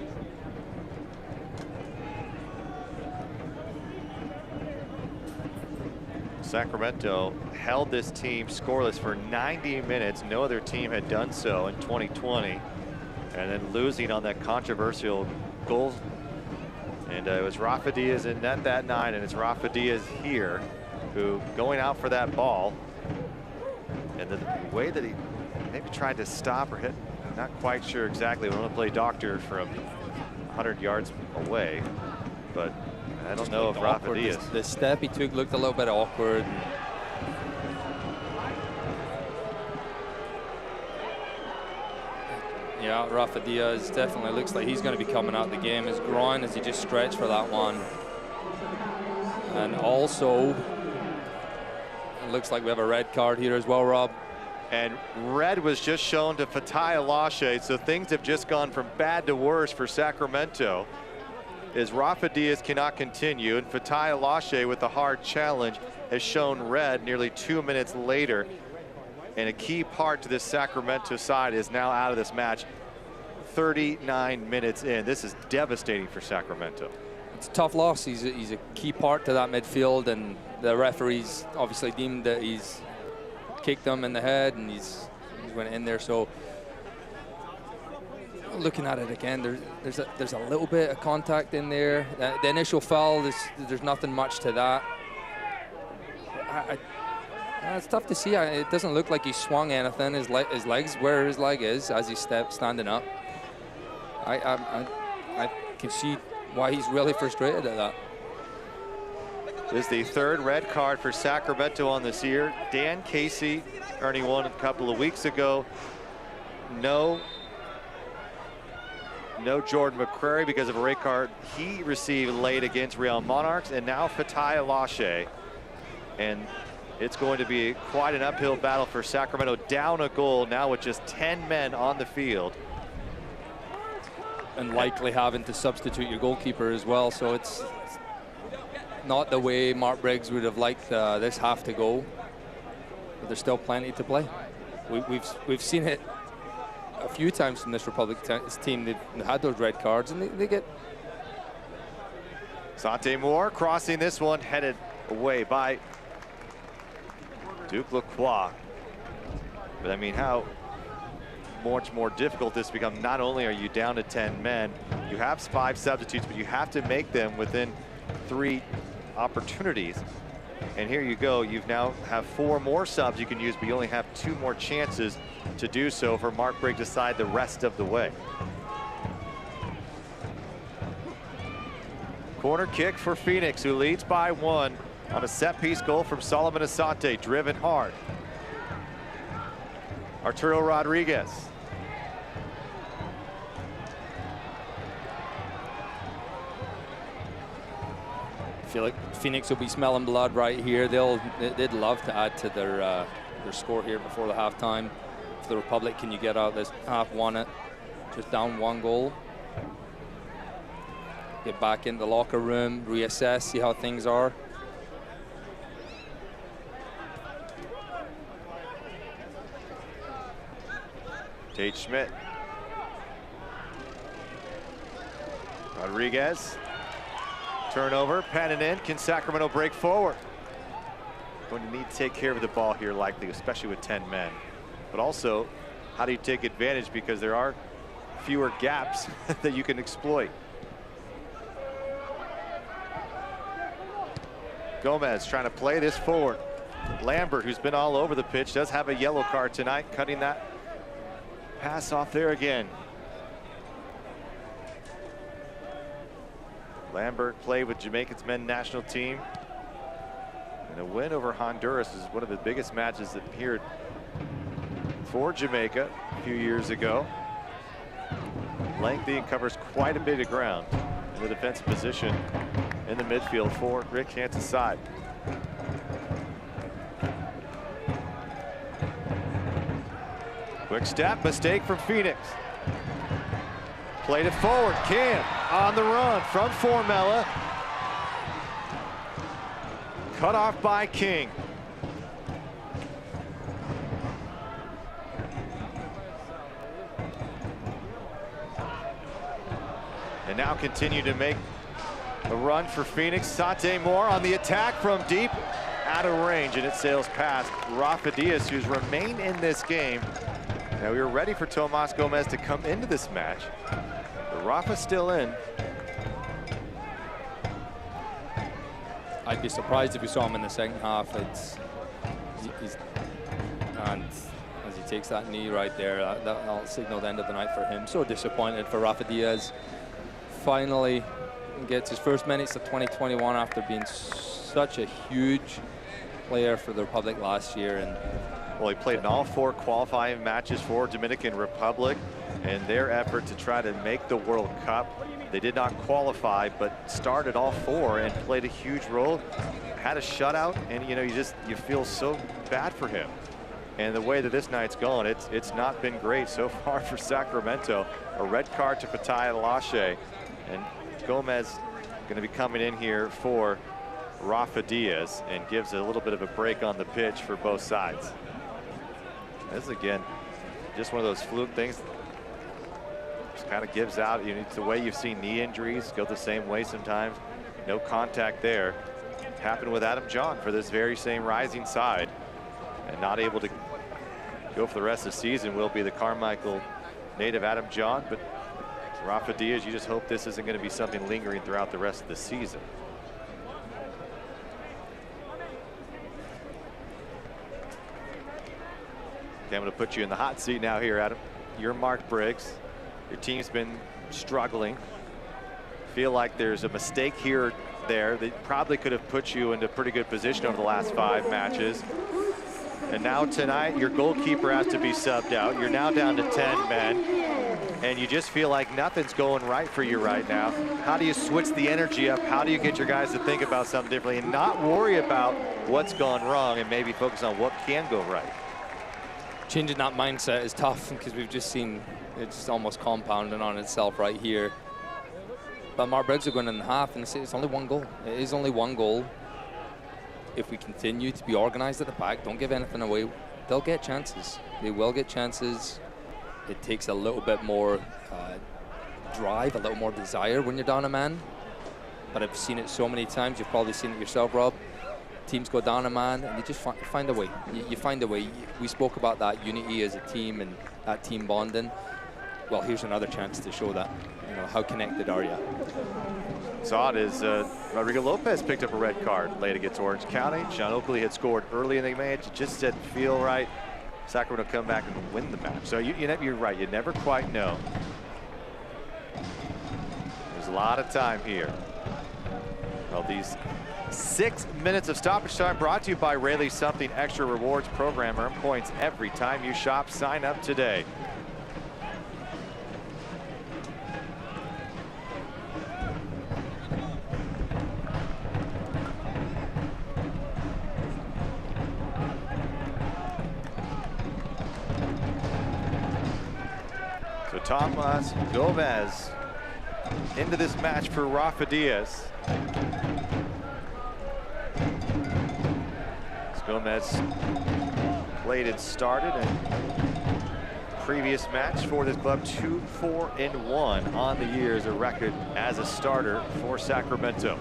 Sacramento held this team scoreless for 90 minutes. No other team had done so in 2020. And then losing on that controversial goal. And it was Rafa Diaz in net that night, and it's Rafa Diaz here who going out for that ball. And the way that he maybe tried to stop or hit, I'm not quite sure exactly. We want to play doctor from 100 yards away, but I don't know if Rafa Diaz. The step he took looked a little bit awkward. Yeah, Rafa Diaz definitely looks like he's going to be coming out the game. His groin as he just stretched for that one. And also, it looks like we have a red card here as well, Rob. And red was just shown to Fatai Alashe, so things have just gone from bad to worse for Sacramento. As Rafa Diaz cannot continue, and Fatai Alashe with a hard challenge has shown red nearly 2 minutes later. And a key part to this Sacramento side is now out of this match 39 minutes in. This is devastating for Sacramento. It's a tough loss. He's a key part to that midfield, and the referees obviously deemed that he's kicked him in the head and he's went in there. So looking at it again, there's a little bit of contact in there. The initial foul, there's nothing much to that. It's tough to see. It doesn't look like he swung anything. His legs, where his leg is as he's standing up. I can see why he's really frustrated at that. This is the third red card for Sacramento on this year. Dan Casey earning one a couple of weeks ago. No Jordan McCrary because of a red card he received late against Real Monarchs, and now Fatai Alashe. And it's going to be quite an uphill battle for Sacramento, down a goal now with just 10 men on the field. And likely having to substitute your goalkeeper as well, so it's not the way Mark Briggs would have liked this half to go, but there's still plenty to play. We've seen it a few times from this Republic team. They've had those red cards, and they get... Sante Moore crossing this one, headed away by Duke Lacroix. But I mean, how much more difficult this becomes. Not only are you down to 10 men, you have 5 substitutes, but you have to make them within 3 opportunities. And here you go, you've now have 4 more subs you can use, but you only have 2 more chances to do so for Mark Briggs to side the rest of the way. Corner kick for Phoenix, who leads by 1 on a set-piece goal from Solomon Asante, driven hard. Arturo Rodriguez. I feel like Phoenix will be smelling blood right here. They'd love to add to their score here before the halftime. For the Republic, can you get out this half? Won it, just down 1 goal. Get back in the locker room, reassess, see how things are. Tate Schmidt. Rodriguez. Turnover, pen it in. Can Sacramento break forward? Going to need to take care of the ball here, likely, especially with 10 men. But also, how do you take advantage? Because there are fewer gaps that you can exploit. Gomez trying to play this forward. Lambert, who's been all over the pitch, does have a yellow card tonight, cutting that pass off there again. Lambert played with Jamaica's men's national team. And a win over Honduras is one of the biggest matches that appeared for Jamaica a few years ago. Lengthy and covers quite a bit of ground in the defensive position in the midfield for Rick Hansen's side. Quick step, mistake from Phoenix. Played it forward, Cam on the run from Formella. Cut off by King. And now continue to make a run for Phoenix. Sante Moore on the attack from deep, out of range, and it sails past Rafa Diaz, who's remained in this game. Now we were ready for Tomas Gomez to come into this match, but Rafa's still in. I'd be surprised if we saw him in the second half. And as he takes that knee right there, that'll signal the end of the night for him. So disappointed for Rafa Diaz. Finally gets his first minutes of 2021 after being such a huge player for the Republic last year. And well, he played in all 4 qualifying matches for Dominican Republic, and their effort to try to make the World Cup. They did not qualify, but started all 4 and played a huge role. Had a shutout, and you know, you feel so bad for him. And the way that this night's gone, it's not been great so far for Sacramento. A red card to Fatai Lashe, and Gomez going to be coming in here for Rafa Diaz, and gives a little bit of a break on the pitch for both sides. This is, again, just one of those fluke things. Just kind of gives out. It's the way you've seen knee injuries go the same way sometimes. No contact there. Happened with Adam John for this very same Rising side, and not able to go for the rest of the season will be the Carmichael native Adam John. But Rafa Diaz, you just hope this isn't going to be something lingering throughout the rest of the season. Okay, I'm going to put you in the hot seat now here, Adam. You're Mark Briggs. Your team's been struggling. Feel like there's a mistake here or there that probably could have put you into a pretty good position over the last 5 matches. And now tonight, your goalkeeper has to be subbed out. You're now down to 10 men. And you just feel like nothing's going right for you right now. How do you switch the energy up? How do you get your guys to think about something differently and not worry about what's gone wrong and maybe focus on what can go right? Changing that mindset is tough because we've just seen it's almost compounding on itself right here. But Mark Briggs are going in half, and it's only one goal. It is only one goal. If we continue to be organized at the back, don't give anything away, they'll get chances. They will get chances. It takes a little bit more drive, a little more desire when you're down a man. But I've seen it so many times. You've probably seen it yourself, Rob. Teams go down a man, and you just find a way. You find a way. We spoke about that unity as a team and that team bonding. Well, here's another chance to show that. You know, how connected are you? Saw it as Rodrigo Lopez picked up a red card late against Orange County. John Oakley had scored early in the match. It just didn't feel right. Sacramento come back and win the match. So you're right. You never quite know. There's a lot of time here. Well, these 6 minutes of stoppage time brought to you by Rayleigh Something Extra Rewards program. Earn points every time you shop. Sign up today. So Tomas Gomez into this match for Rafa Diaz. Gomez played and started in previous match for this club, 2-4-1 on the year as a record as a starter for Sacramento.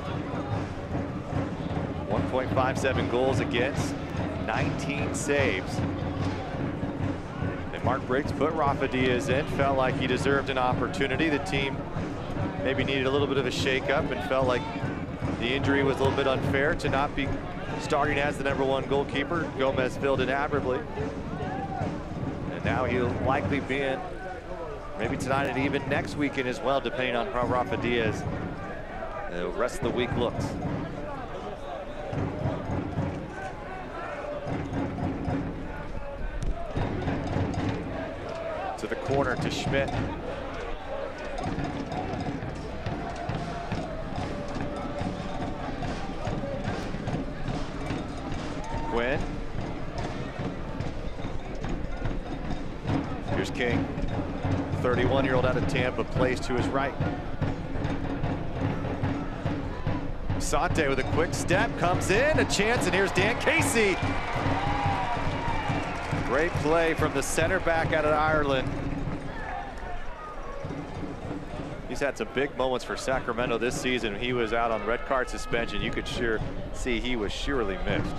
1.57 goals against, 19 saves. And Mark Briggs put Rafa Diaz in, felt like he deserved an opportunity. The team maybe needed a little bit of a shakeup and felt like the injury was a little bit unfair to not be starting as the #1 goalkeeper. Gomez filled in admirably. And now he'll likely be in maybe tonight and even next weekend as well, depending on how Rafa Diaz the rest of the week looks. To the corner to Schmidt. Quinn. Here's King. 31-year-old out of Tampa plays to his right. Sante with a quick step comes in, a chance, and here's Dan Casey. Great play from the center back out of Ireland. He's had some big moments for Sacramento this season. He was out on red card suspension. You could sure see he was surely missed.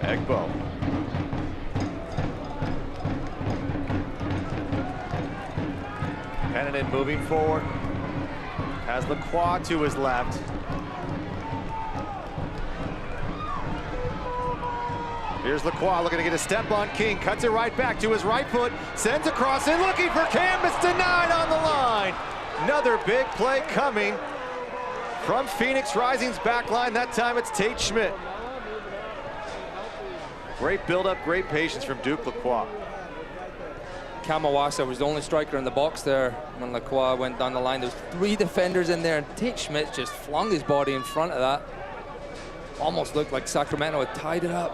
Egbo. Pennon moving forward. Has Lacroix to his left. Here's Lacroix looking to get a step on King. Cuts it right back to his right foot. Sends across in, looking for Canvas, denied on the line. Another big play coming from Phoenix Rising's back line. That time it's Tate Schmidt. Great build-up, great patience from Duke Lacroix. Kamawasa was the only striker in the box there when Lacroix went down the line. There's 3 defenders in there, and Tate Schmidt just flung his body in front of that. Almost looked like Sacramento had tied it up.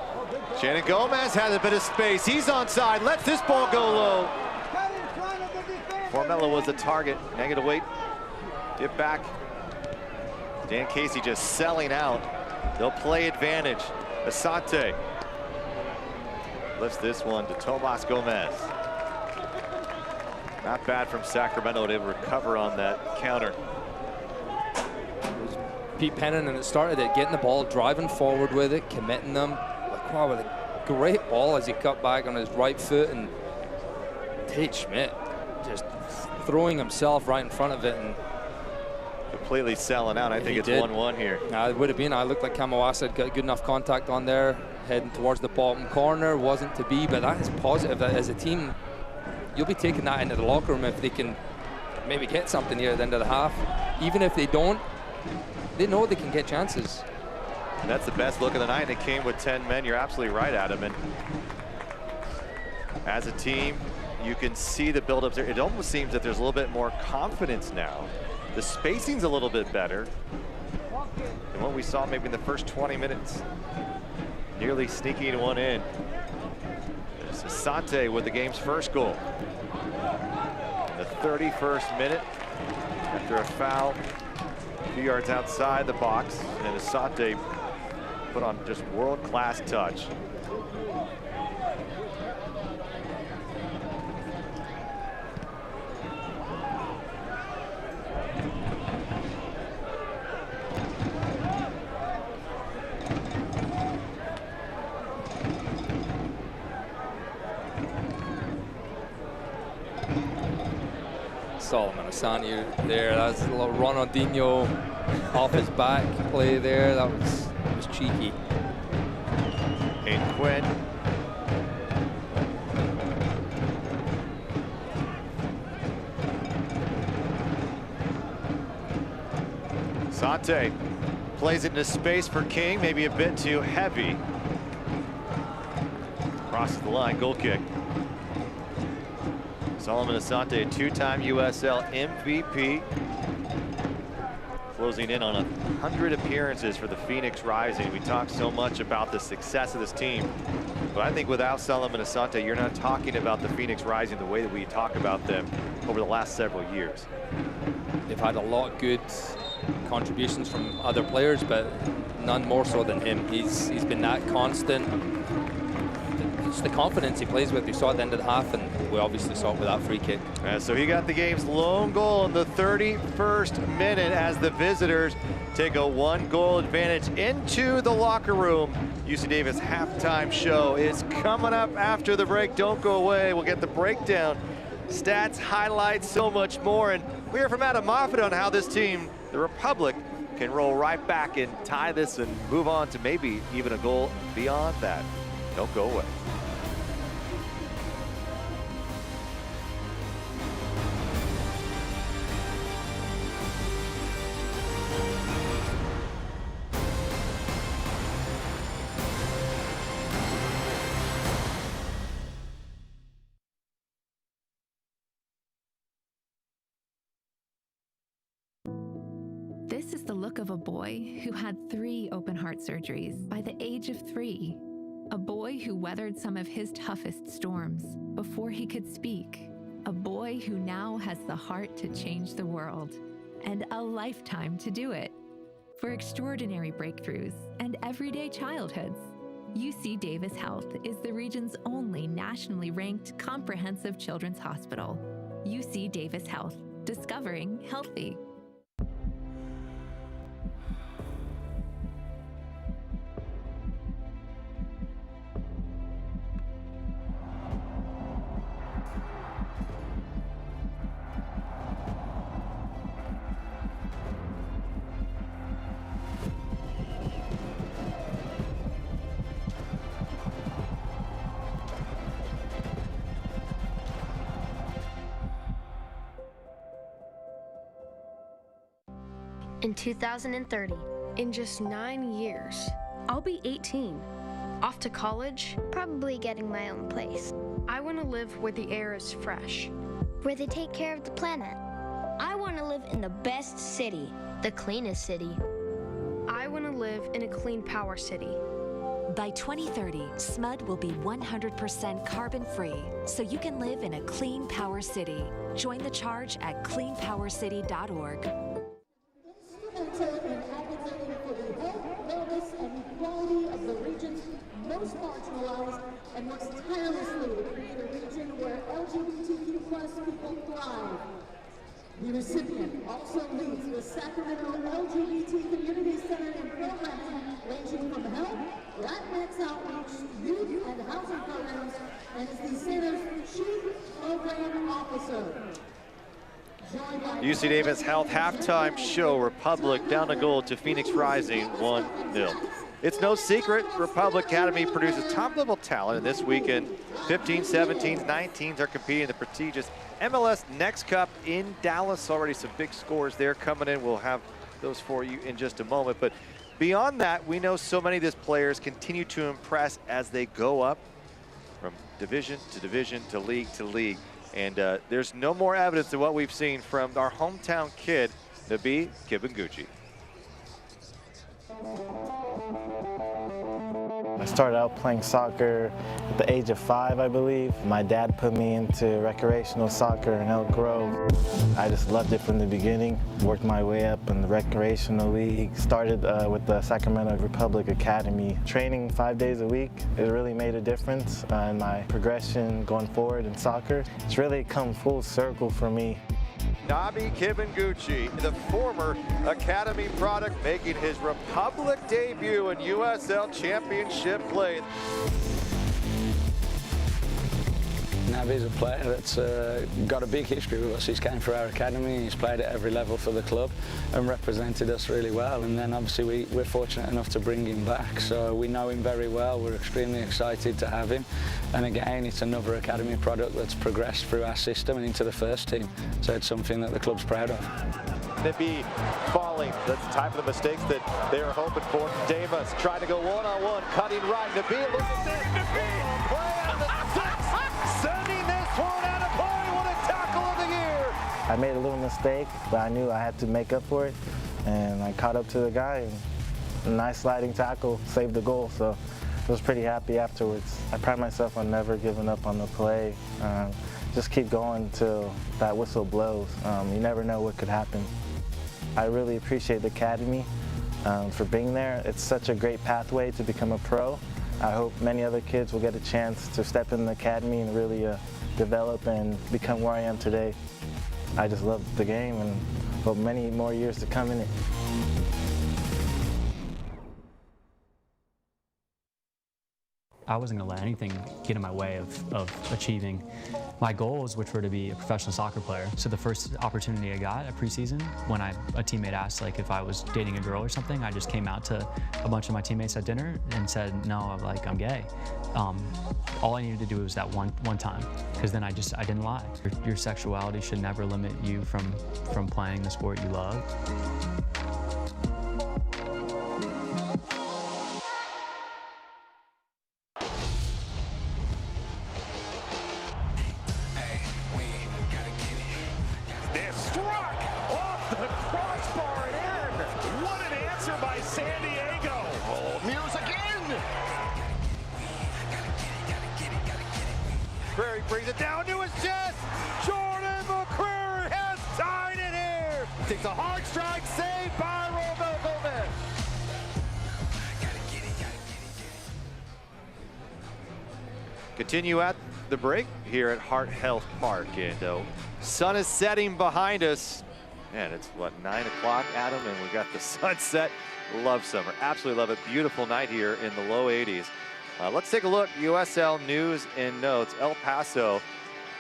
Shannon Gomez has a bit of space. He's onside, lets this ball go low. Formella was the target, negative weight. Get back. Dan Casey just selling out. They'll play advantage. Asante lifts this one to Tomas Gomez. Not bad from Sacramento to recover on that counter. Pete Pennon, and it started it, getting the ball, driving forward with it, committing them. Lacroix with a great ball as he cut back on his right foot, and Tate Schmidt just throwing himself right in front of it and completely selling out. I think it's 1-1 here. It would have been. I looked like Kamawasa had got good enough contact on there. heading towards the bottom corner. Wasn't to be, but that is positive. That as a team, you'll be taking that into the locker room if they can maybe get something here at the end of the half. Even if they don't, they know they can get chances. That's the best look of the night. It came with 10 men. You're absolutely right, Adam. And as a team, you can see the buildups there. It almost seems that there's a little bit more confidence now. The spacing's a little bit better than what we saw maybe in the first 20 minutes. Nearly sneaking one in. This is Asante with the game's first goal. The 31st minute after a foul a few yards outside the box, and Asante put on just world-class touch. Solomon Asante there. That's a little Ronaldinho off his back play there. That was cheeky. Aidan Quinn. Asante plays it into space for King, maybe a bit too heavy. Crosses the line, goal kick. Solomon Asante, a two-time USL MVP. Closing in on 100 appearances for the Phoenix Rising. We talk so much about the success of this team, but I think without Solomon Asante, you're not talking about the Phoenix Rising the way that we talk about them over the last several years. They've had a lot of good contributions from other players, but none more so than him. He's been that constant. It's the confidence he plays with. We saw at the end of the half, and we obviously saw it with that free kick. So he got the game's lone goal in the 31st minute as the visitors take a one-goal advantage into the locker room. UC Davis halftime show is coming up after the break. Don't go away. We'll get the breakdown, stats, highlights, so much more. And we hear from Adam Moffat on how this team, the Republic, can roll right back and tie this and move on to maybe even a goal beyond that. Don't go away. This is the look of a boy who had 3 open heart surgeries by the age of 3. A boy who weathered some of his toughest storms before he could speak. A boy who now has the heart to change the world and a lifetime to do it. For extraordinary breakthroughs and everyday childhoods, UC Davis Health is the region's only nationally ranked comprehensive children's hospital. UC Davis Health, discovering healthy. In 2030, in just 9 years, I'll be 18. Off to college. Probably getting my own place, I want to live where the air is fresh. where they take care of the planet. I want to live in the best city, the cleanest city. I want to live in a clean power city. By 2030, SMUD will be 100% carbon-free, so you can live in a clean power city. Join the charge at cleanpowercity.org. Instrumental in advocating for the health, wellness, and equality of the region's most marginalized and works tirelessly to create a region where LGBTQ+ people thrive. The recipient also leads the Sacramento LGBT Community Center in programming ranging from health, Latinx outreach, youth, and housing programs, and is the center's chief program officer. UC Davis Health halftime show. Republic down a goal to Phoenix Rising 1-0. it's no secret Republic Academy produces top-level talent, and this weekend 15s, 17s, 19s are competing in the prestigious MLS Next Cup in Dallas. Already some big scores there coming in. We'll have those for you in just a moment. But beyond that, we know so many of these players continue to impress as they go up from division to league. And there's no more evidence than what we've seen from our hometown kid, Nabi Kibanguchi. I started out playing soccer at the age of 5, I believe. My dad put me into recreational soccer in Elk Grove. I just loved it from the beginning. Worked my way up in the recreational league. Started with the Sacramento Republic Academy. Training 5 days a week. It really made a difference in my progression going forward in soccer. It's really come full circle for me. Nabi Kibanguchi, the former Academy product, making his Republic debut in USL Championship play. Nabi's a player that's got a big history with us. He's came through our academy, he's played at every level for the club and represented us really well. And then obviously we're fortunate enough to bring him back, so we know him very well. We're extremely excited to have him. And again, it's another academy product that's progressed through our system and into the first team. So it's something that the club's proud of. Nabi falling, that's the type of the mistakes that they are hoping for. Davis trying to go one-on-one, cutting right. Nabi, look at this. Nabi, play on the 6. Sending this one out of play. What a tackle of the year. I made a little mistake, but I knew I had to make up for it. And I caught up to the guy, and a nice sliding tackle saved the goal. So I was pretty happy afterwards. I pride myself on never giving up on the play. Just keep going until that whistle blows. You never know what could happen. I really appreciate the Academy for being there. It's such a great pathway to become a pro. I hope many other kids will get a chance to step in the Academy and really develop and become where I am today. I just love the game and hope many more years to come in it. I wasn't going to let anything get in my way of achieving my goals, which were to be a professional soccer player. So the first opportunity I got at preseason, when a teammate asked like if I was dating a girl or something, I just came out to a bunch of my teammates at dinner and said, no, I'm gay. All I needed to do was that one time, because then I didn't lie. Your sexuality should never limit you from playing the sport you love. Brings it down to his chest. Jordan McCreary has tied it here. Takes a hard strike, saved by Romel Gomez. Continue at the break here at Heart Health Park, and sun is setting behind us. Man, it's what, 9 o'clock, Adam, and we got the sunset. Love summer, absolutely love it. Beautiful night here in the low 80s. Let's take a look. USL news and notes. El Paso,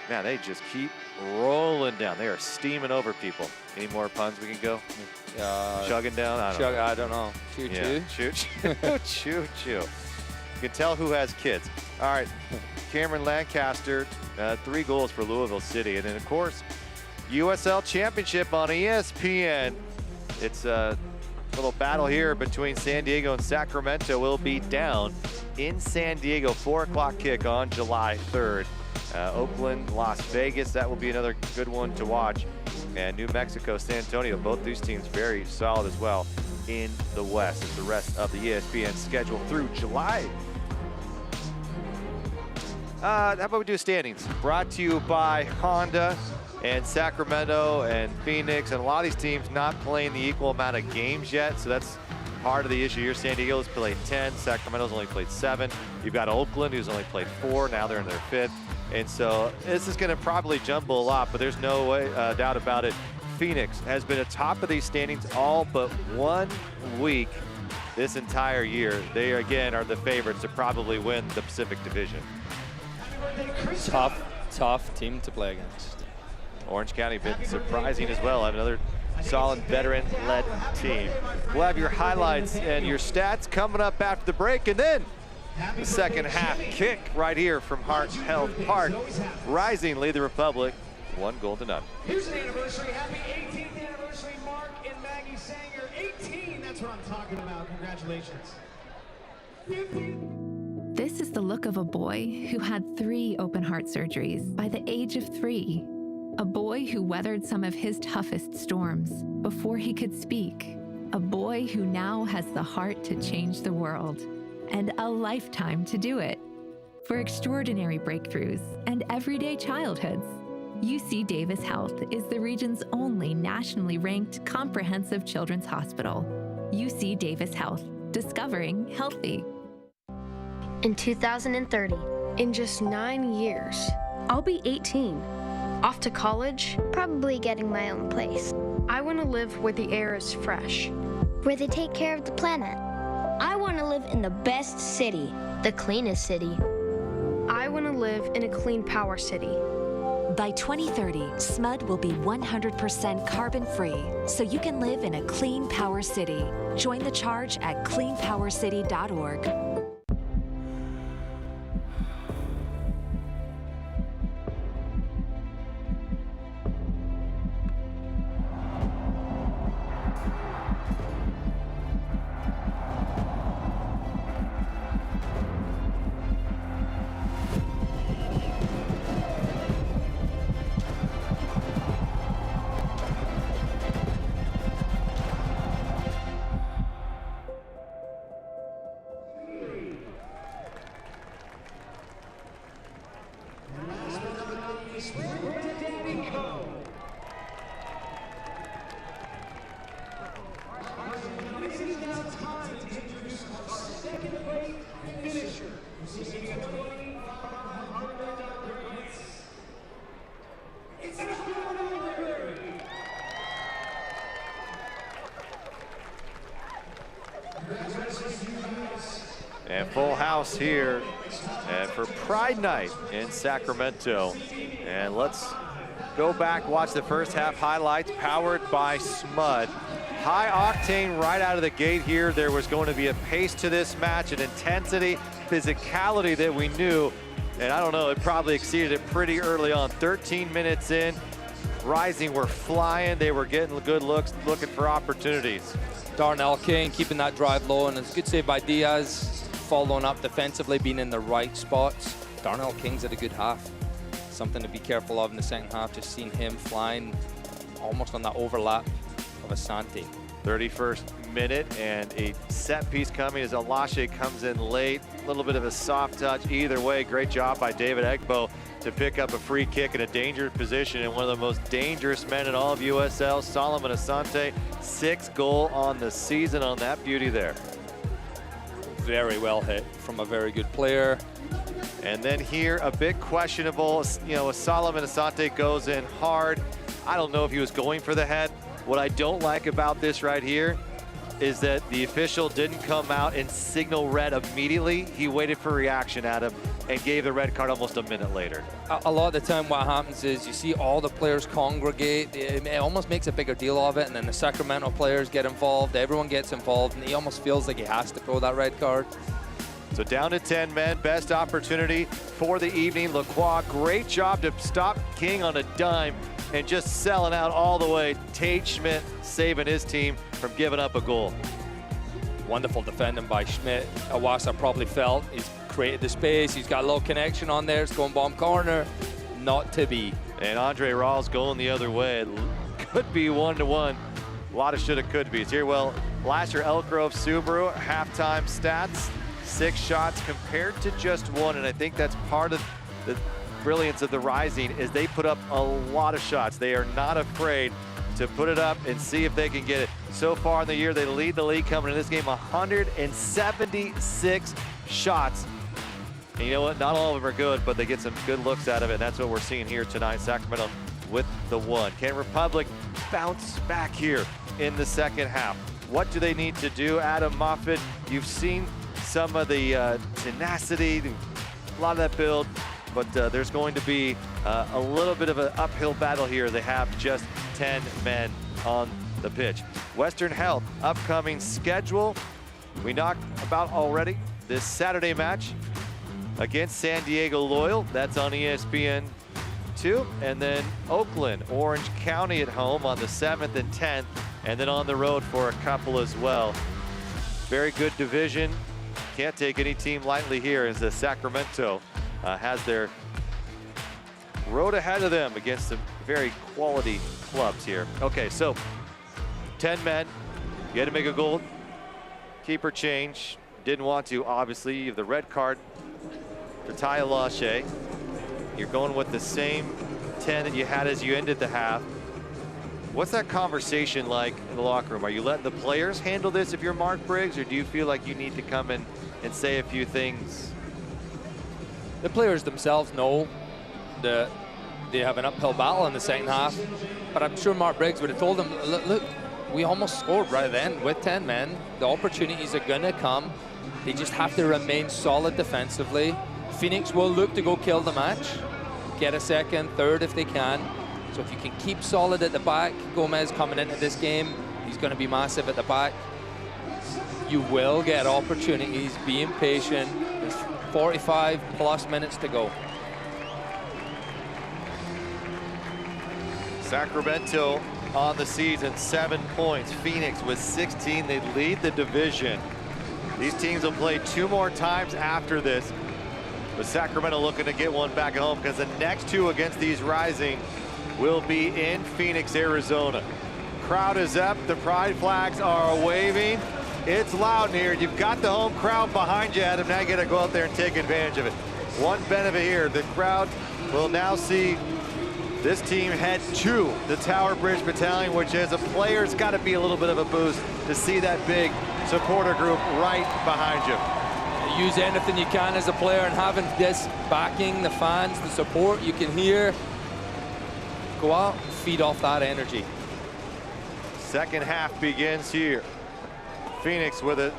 man, they just keep rolling down. They are steaming over people. Any more puns we can go? Chugging down? I don't know. Choo-choo. Yeah. Choo-choo. You can tell who has kids. All right, Cameron Lancaster, 3 goals for Louisville City. And then, of course, USL Championship on ESPN. It's a little battle here between San Diego and Sacramento. Will be down in San Diego, 4 o'clock kick on July 3rd. Oakland, Las Vegas, that will be another good one to watch. And New Mexico, San Antonio, both these teams very solid as well in the West. It's the rest of the ESPN schedule through July. How about we do standings? Brought to you by Honda and Sacramento and Phoenix, and a lot of these teams not playing the equal amount of games yet, so that's part of the issue here. San Diego's played 10, Sacramento's only played 7. You've got Oakland, who's only played 4. Now they're in their 5th. And so this is going to probably jumble a lot, but there's no way, doubt about it. Phoenix has been atop of these standings all but 1 week this entire year. They, again, are the favorites to probably win the Pacific Division. Tough team to play against. Orange County been surprising as well. I have another solid veteran-led team. We'll have your highlights and your stats coming up after the break, and then the second half kick right here from Hart Health Park. Rising lead the Republic 1-0. Here's an anniversary. Happy 18th anniversary, Mark and Maggie Sanger. 18, that's what I'm talking about. Congratulations. This is the look of a boy who had 3 open heart surgeries by the age of 3. A boy who weathered some of his toughest storms before he could speak. A boy who now has the heart to change the world and a lifetime to do it. For extraordinary breakthroughs and everyday childhoods, UC Davis Health is the region's only nationally ranked comprehensive children's hospital. UC Davis Health, discovering healthy. In 2030, in just 9 years, I'll be 18. Off to college, Probably getting my own place, I want to live where the air is fresh. where they take care of the planet. I want to live in the best city, the cleanest city. I want to live in a clean power city. By 2030, SMUD will be 100% carbon-free, so you can live in a clean power city. Join the charge at cleanpowercity.org. And full house here and for Pride Night in Sacramento. And let's go back, watch the first half highlights powered by SMUD. High octane right out of the gate here. There was going to be a pace to this match, an intensity, physicality that we knew. And I don't know, it probably exceeded it pretty early on. 13 minutes in, Rising were flying. They were getting good looks, looking for opportunities. Darnell King keeping that drive low, and it's a good save by Diaz. Following up defensively, being in the right spots. Darnell King's at a good half. Something to be careful of in the second half. Just seeing him flying almost on that overlap of Asante. 31st minute and a set piece coming as Alashe comes in late. A little bit of a soft touch. Either way, great job by David Egbo to pick up a free kick in a dangerous position, and one of the most dangerous men in all of USL, Solomon Asante, 6th goal on the season on that beauty there. Very well hit from a very good player. And then here, a bit questionable. You know, Solomon Asante goes in hard. I don't know if he was going for the head. What I don't like about this right here is that the official didn't come out and signal red immediately. He waited for reaction at him and gave the red card almost a minute later. A lot of the time what happens is you see all the players congregate. It almost makes a bigger deal of it, and then the Sacramento players get involved. Everyone gets involved, and he almost feels like he has to throw that red card. So down to 10 men, best opportunity for the evening. Lacroix, great job to stop King on a dime and just selling out all the way. Tate Schmidt saving his team from giving up a goal. Wonderful defending by Schmidt. Awasa probably felt he's created the space. He's got a little connection on there. It's going bomb corner. Not to be. And Andre Rawls going the other way. It could be 1-1. A lot of shoulda, could be's here. Well, last year, Elk Grove Subaru, halftime stats, 6 shots compared to just 1. And I think that's part of the brilliance of the Rising is they put up a lot of shots. They are not afraid to put it up and see if they can get it. So far in the year, they lead the league coming in this game, 176 shots. And you know what? Not all of them are good, but they get some good looks out of it. And that's what we're seeing here tonight. Sacramento with the 1. Can Republic bounce back here in the second half? What do they need to do? Adam Moffitt, you've seen some of the tenacity, a lot of that build, but there's going to be a little bit of an uphill battle here. They have just 10 men on the pitch. Western Health, upcoming schedule. We knocked about already. This Saturday match against San Diego Loyal. That's on ESPN2. And then Oakland, Orange County at home on the 7th and 10th. And then on the road for a couple as well. Very good division. Can't take any team lightly here as the Sacramento has their road ahead of them against some very quality clubs here. Okay, so 10 men. You had to make a goal. Keeper change. Didn't want to, obviously. You have the red card for Ty Lachey. You're going with the same 10 that you had as you ended the half. What's that conversation like in the locker room? Are you letting the players handle this if you're Mark Briggs, or do you feel like you need to come in and say a few things? The players themselves know that they have an uphill battle in the second half, but I'm sure Mark Briggs would have told them, look, we almost scored right then with 10 men. The opportunities are going to come. They just have to remain solid defensively. Phoenix will look to go kill the match, get a second, third if they can. So if you can keep solid at the back, Gomez coming into this game, he's going to be massive at the back. You will get opportunities, being patient. There's 45 plus minutes to go. Sacramento on the season, 7 points. Phoenix with 16, they lead the division. These teams will play 2 more times after this, with Sacramento looking to get one back at home, because the next 2 against these Rising will be in Phoenix, Arizona. Crowd is up, the pride flags are waving. It's loud in here. You've got the home crowd behind you, Adam. Now you gotta go out there and take advantage of it. One benefit here, the crowd will now see this team head to the Tower Bridge Battalion, which as a player, it's got to be a little bit of a boost to see that big supporter group right behind you. Use anything you can as a player, and having this backing, the fans, the support you can hear. Go out, feed off that energy. Second half begins here. Phoenix with a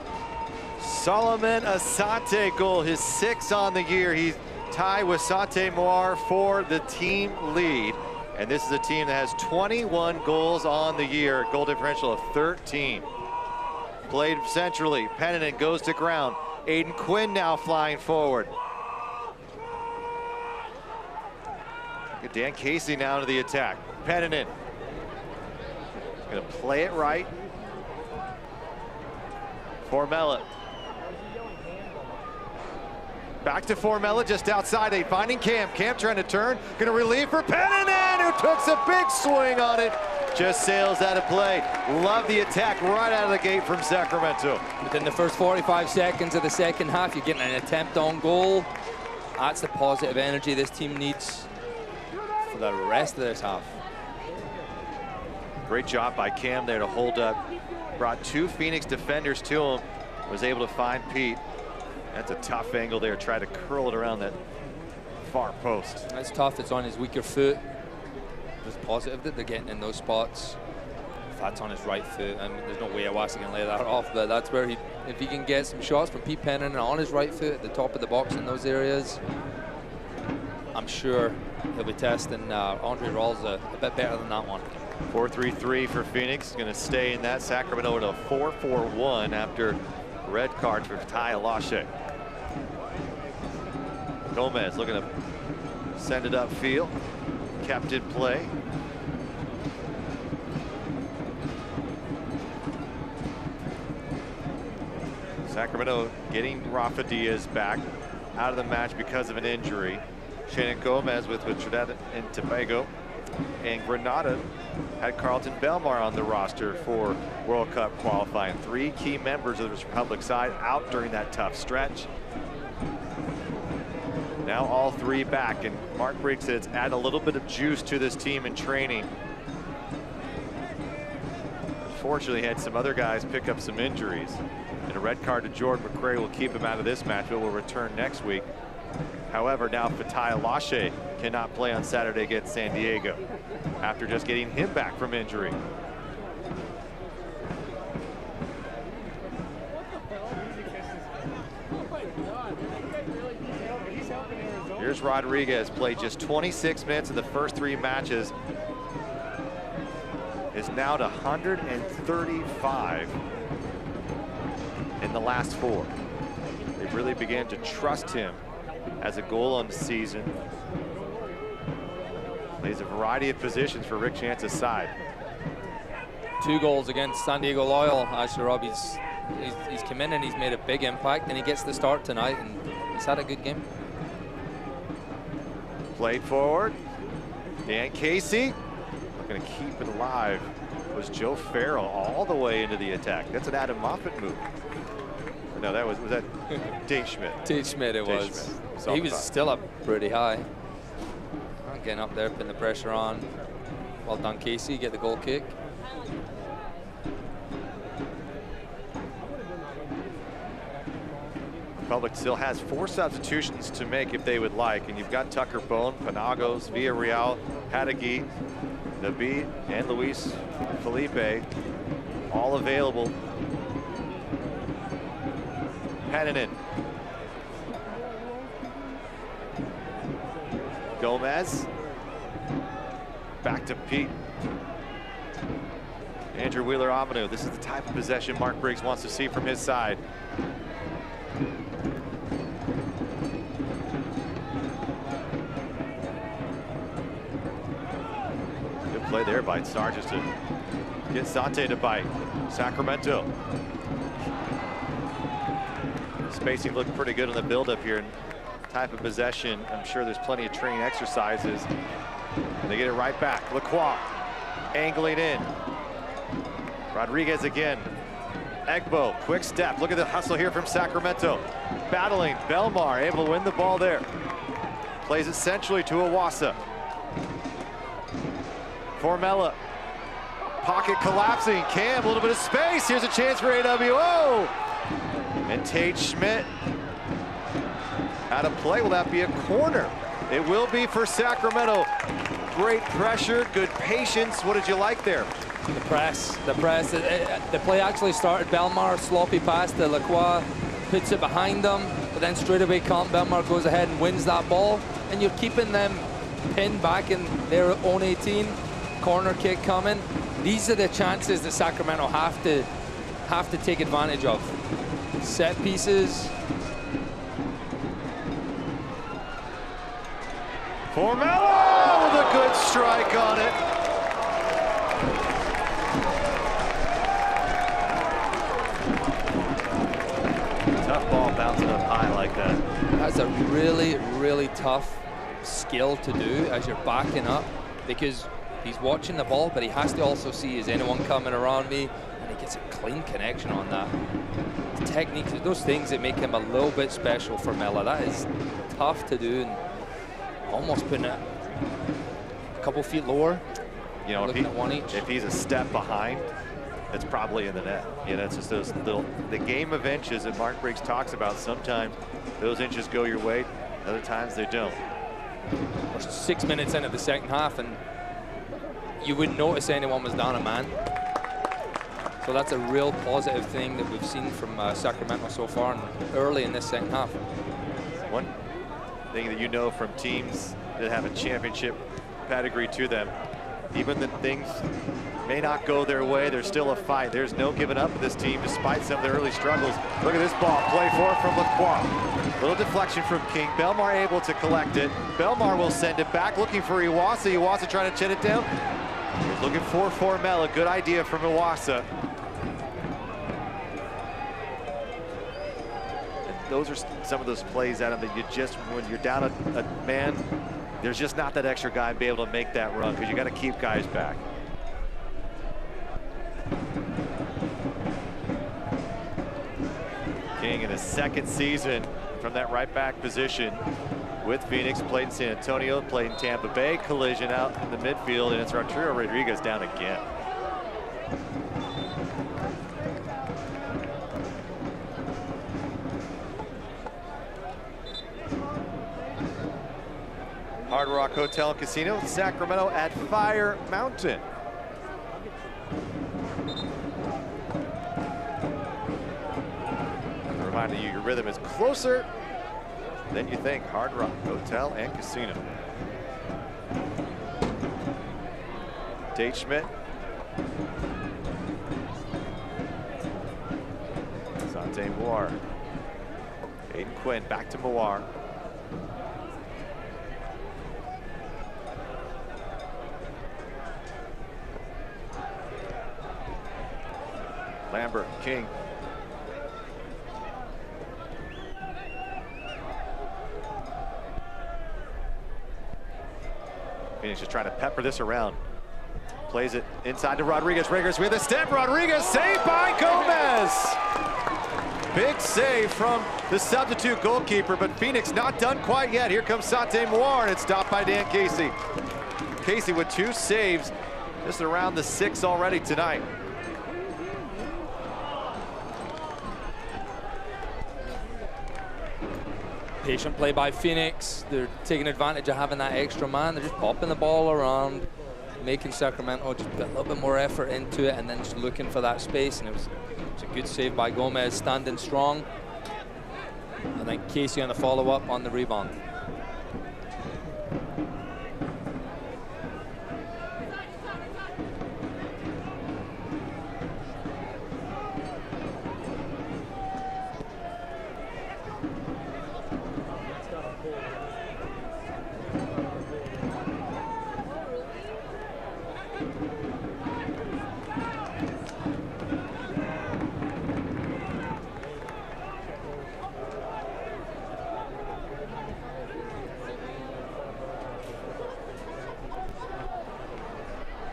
Solomon Asante goal, his 6th on the year. He's tied with Sante Moir for the team lead. And this is a team that has 21 goals on the year, goal differential of 13. Played centrally, Penninan goes to ground. Aidan Quinn now flying forward. Dan Casey now to the attack. Penninan gonna play it right. Formella. Back to Formella, just outside 8, finding Cam. Cam trying to turn, gonna relieve for Penninan, who took a big swing on it. Just sails out of play. Love the attack right out of the gate from Sacramento. Within the first 45 seconds of the second half, you're getting an attempt on goal. That's the positive energy this team needs for the rest of this half. Great job by Cam there to hold up. Brought 2 Phoenix defenders to him. Was able to find Pete. That's a tough angle there. Try to curl it around that far post. That's tough. It's on his weaker foot. It's positive that they're getting in those spots. If that's on his right foot, I mean, there's no way Awasa can lay that off. But that's where if he can get some shots from Pete Penninan on his right foot at the top of the box in those areas, I'm sure he'll be testing Andre Rawls a bit better than that one. 4-3-3 for Phoenix. Going to stay in that. Sacramento at a 4-4-1 after red card for Ty Lachey. Gomez looking to send it upfield. Kept in play. Sacramento getting Rafa Diaz back out of the match because of an injury. Shannon Gomez with Trinidad and Tobago. And Grenada had Carlton Belmar on the roster for World Cup qualifying. 3 key members of the Republic side out during that tough stretch. Now all 3 back, and Mark Briggs said it's add a little bit of juice to this team in training. Unfortunately, had some other guys pick up some injuries, and a red card to Jordan McCray will keep him out of this match, but will return next week. However, now Fatai Lachey cannot play on Saturday against San Diego after just getting him back from injury. Here's Rodriguez, played just 26 minutes in the first 3 matches. is now to 135 in the last 4. They've really began to trust him as a goal on the season. Plays a variety of positions for Rick Chance's side. 2 goals against San Diego Loyal. Rob, he's come in and he's made a big impact, and he gets the start tonight, and he's had a good game. Played forward. Dan Casey looking to keep it alive. Was Joe Farrell all the way into the attack. That's an Adam Moffat move. No, was that Dave Schmidt? Dave Schmidt it was. He was still up pretty high. Getting up there, putting the pressure on. Well done, Casey. Get the goal kick. Republic still has 4 substitutions to make if they would like, and you've got Tucker Bone, Panagos, Villarreal, Hadagi, Nabi, and Luis Felipe all available. Peninen. Gomez. Back to Pete. Andrew Wheeler-Amanu. This is the type of possession Mark Briggs wants to see from his side. Good play there by Sargis to get Sante to bite. Sacramento. Spacing looked pretty good in the buildup here. Type of possession, I'm sure there's plenty of training exercises. And they get it right back. Lacroix angling in. Rodriguez again. Egbo, quick step. Look at the hustle here from Sacramento. Battling. Belmar able to win the ball there. Plays it centrally to Iwasa. Formella. Pocket collapsing. Cam, a little bit of space. Here's a chance for AWO. And Tate Schmidt out of play. Will that be a corner? It will be for Sacramento. Great pressure, good patience. What did you like there? The press. The play actually started. Belmar, sloppy pass to Lacroix, puts it behind them, but then straight away Belmar goes ahead and wins that ball, and you're keeping them pinned back in their own 18. Corner kick coming. These are the chances that Sacramento have to take advantage of. Set pieces. Formella with a good strike on it. Tough ball bouncing up high like that. That's a really, really tough skill to do as you're backing up, because he's watching the ball, but he has to also see, is anyone coming around me? And he gets a clean connection on that. The techniques, those things that make him a little bit special for Mella. That is tough to do, and almost putting it a couple feet lower. You know, if he's a step behind, it's probably in the net. You know, it's just the game of inches that Mark Briggs talks about. Sometimes those inches go your way, other times they don't. We're 6 minutes into the second half, and you wouldn't notice anyone was down a man. So that's a real positive thing that we've seen from Sacramento so far and early in this second half. One thing that you know from teams that have a championship pedigree to them, even that things may not go their way, there's still a fight. There's no giving up with this team despite some of the early struggles. Look at this ball, play for from Lacroix. Little deflection from King. Belmar able to collect it. Belmar will send it back, looking for Iwasa. Iwasa trying to chin it down. He's looking for Formella. Good idea from Iwasa. Those are some of those plays, Adam, that you just, when you're down a man, there's just not that extra guy to be able to make that run, because you got to keep guys back. King in his second season from that right back position with Phoenix, played in San Antonio, played in Tampa Bay. Collision out in the midfield, and it's Arturo Rodriguez down again. Hard Rock Hotel and Casino, Sacramento at Fire Mountain. Reminding you, your rhythm is closer than you think. Hard Rock Hotel and Casino. Tate Schmidt Sante Moore. Aidan Quinn back to Moore. Lambert, King. Phoenix just trying to pepper this around. Plays it inside to Rodriguez. Riggers with a step. Rodriguez saved by Gomez. Big save from the substitute goalkeeper, but Phoenix not done quite yet. Here comes Sante Moore, and it's stopped by Dan Casey. Casey with 2 saves, just around the 6 already tonight. Patient play by Phoenix. They're taking advantage of having that extra man. They're just popping the ball around, making Sacramento just put a little bit more effort into it, and then just looking for that space. And it was a good save by Gomez, standing strong. And then Casey on the follow-up on the rebound.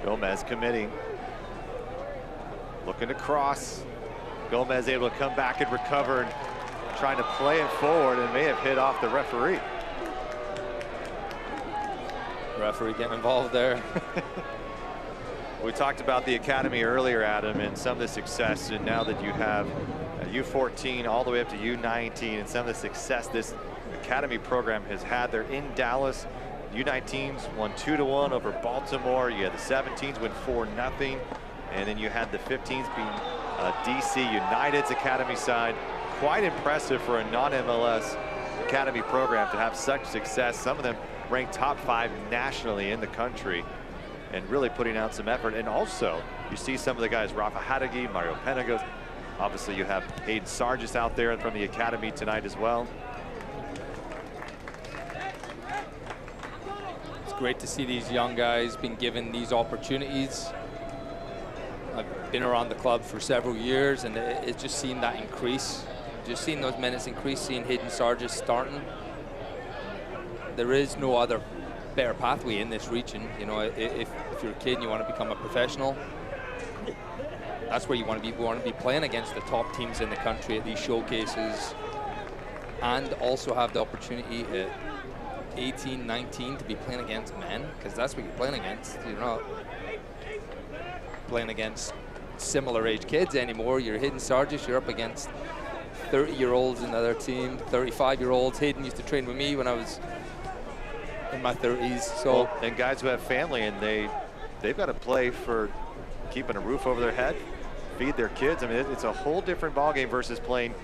Gomez committing, looking to cross. Gomez able to come back and recover, and trying to play it forward, and may have hit off the referee. Referee getting involved there. We talked about the academy earlier, Adam, and some of the success, and now that you have U14 all the way up to U19, and some of the success this academy program has had. They're in Dallas. U19s won 2-1 over Baltimore. You had the 17s win 4-0, and then you had the 15s being DC United's academy side. Quite impressive for a non-MLS academy program to have such success. Some of them ranked top 5 nationally in the country, and really putting out some effort. And also, you see some of the guys, Rafa Hadagi, Mario Penagos. Obviously, you have Aidan Sargis out there from the academy tonight as well. Great to see these young guys being given these opportunities. I've been around the club for several years, and it's just seen that increase. Just seeing those minutes increase, seeing Aidan Sargis starting. There is no other better pathway in this region. You know, if you're a kid and you want to become a professional, that's where you want to be. We want to be playing against the top teams in the country at these showcases, and also have the opportunity at 18, 19 to be playing against men, because that's what you're playing against. You're not playing against similar age kids anymore. You're Aidan Sargis, you're up against 30-year-olds in the other team, 35-year-olds. Aidan used to train with me when I was in my 30s. So, well, and guys who have family, and they've got to play for keeping a roof over their head, feed their kids. I mean, it's a whole different ballgame versus playing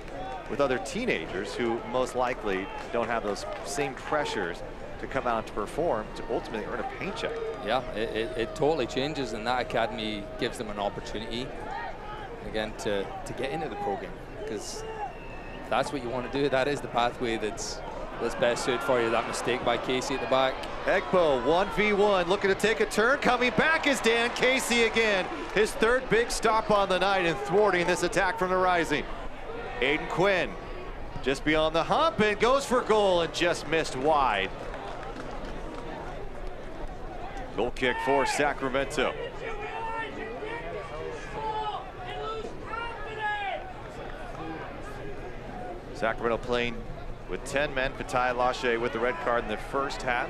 with other teenagers who most likely don't have those same pressures to come out to perform to ultimately earn a paycheck. Yeah, it totally changes, and that academy gives them an opportunity again to get into the program, because that's what you want to do. That is the pathway that's best suited for you. That mistake by Casey at the back. Egbo 1v1, looking to take a turn. Coming back is Dan Casey again. His 3rd big stop on the night, and thwarting this attack from the Rising. Aidan Quinn just beyond the hump and goes for goal, and just missed wide. Goal kick for Sacramento. Sacramento playing with 10 men. Patai Lache with the red card in the first half.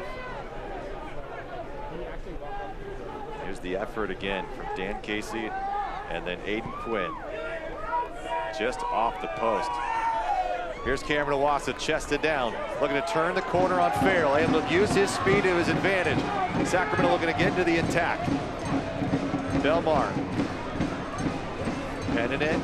Here's the effort again from Dan Casey, and then Aidan Quinn just off the post. Here's Cameron Iwasa, chested down, looking to turn the corner on Farrell, able to use his speed to his advantage. Sacramento looking to get into the attack. Belmar heading in.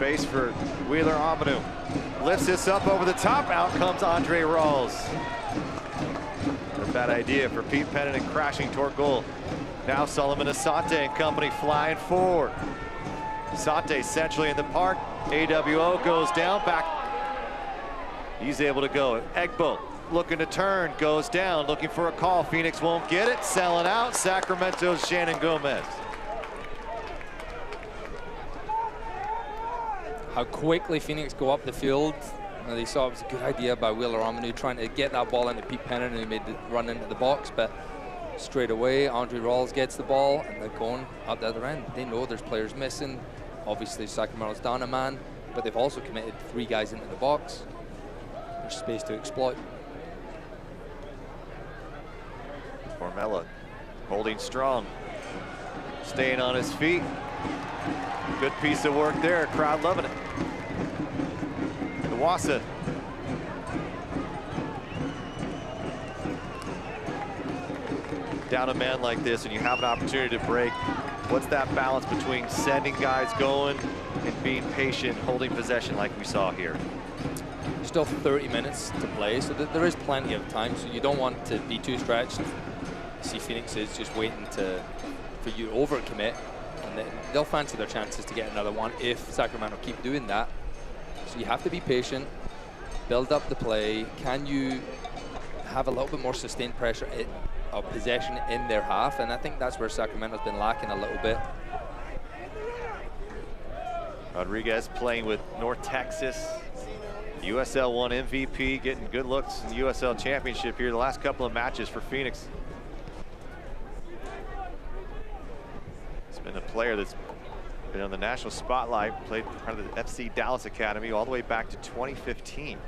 space for Wheeler Amanu. Lifts this up over the top. Out comes Andre Rawls. A bad idea for Pete Pennington crashing toward goal. Now Solomon Asante and company flying forward. Asante centrally in the park. AWO goes down, back. He's able to go. Egbo looking to turn, goes down, looking for a call. Phoenix won't get it. Selling out. Sacramento's Shannon Gomez. How quickly Phoenix go up the field. They saw it was a good idea by Wheeler Amanu trying to get that ball into Pete Pennington, who made the run into the box, but straight away Andre Rawls gets the ball and they're going up the other end. They know there's players missing. Obviously Sacramento's down a man, but they've also committed 3 guys into the box. There's space to exploit. Formella holding strong, staying on his feet. Good piece of work there, crowd loving it. Wassa. Down a man like this and you have an opportunity to break, what's that balance between sending guys going and being patient, holding possession like we saw here? Still 30 minutes to play, so there is plenty of time, so you don't want to be too stretched. See, Phoenix is just waiting for you to overcommit, and they'll fancy their chances to get another one if Sacramento keep doing that. So you have to be patient, build up the play. Can you have a little bit more sustained pressure of possession in their half? And I think that's where Sacramento's been lacking a little bit. Rodriguez playing with North Texas, USL 1 MVP, getting good looks in the USL Championship here the last couple of matches for Phoenix. It's been a player that's been on the national spotlight, played part of the FC Dallas Academy all the way back to 2015.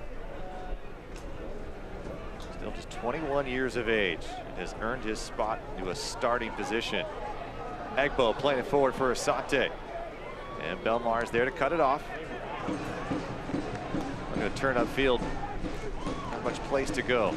Still just 21 years of age and has earned his spot to a starting position. Egbo playing it forward for Asante. And Belmar's there to cut it off. I'm going to turn upfield. Not much place to go.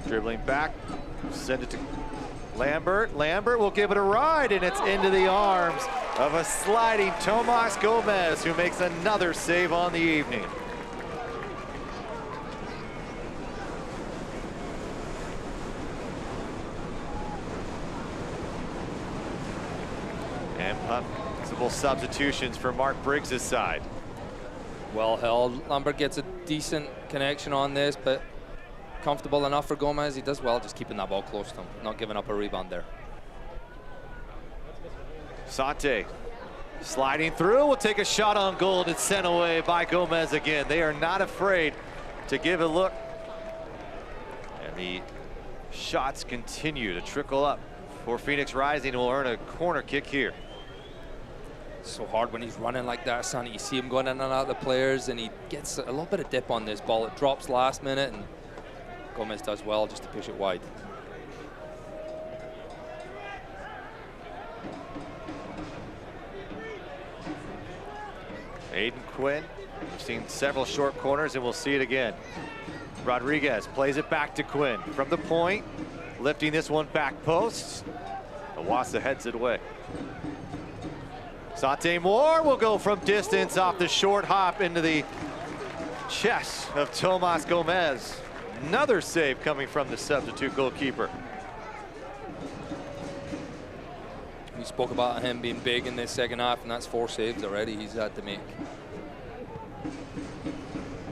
Dribbling back, send it to Lambert. Lambert will give it a ride, and it's into the arms of a sliding Tomas Gomez, who makes another save on the evening. And possible substitutions for Mark Briggs' side. Well held. Lambert gets a decent connection on this, but comfortable enough for Gomez. He does well just keeping that ball close to him, not giving up a rebound there. Sante sliding through, will take a shot on goal, and it's sent away by Gomez again. They are not afraid to give a look. And the shots continue to trickle up for Phoenix Rising, who will earn a corner kick here. So hard when he's running like that, Sonny. You see him going in and out of the players, and he gets a little bit of dip on this ball. It drops last minute, and Gomez does well just to push it wide. Aidan Quinn, we've seen several short corners, and we'll see it again. Rodriguez plays it back to Quinn from the point, lifting this one back post. Awasa heads it away. Sante Moore will go from distance off the short hop into the chest of Tomas Gomez. Another save coming from the substitute goalkeeper. We spoke about him being big in this second half, and that's 4 saves already he's had to make.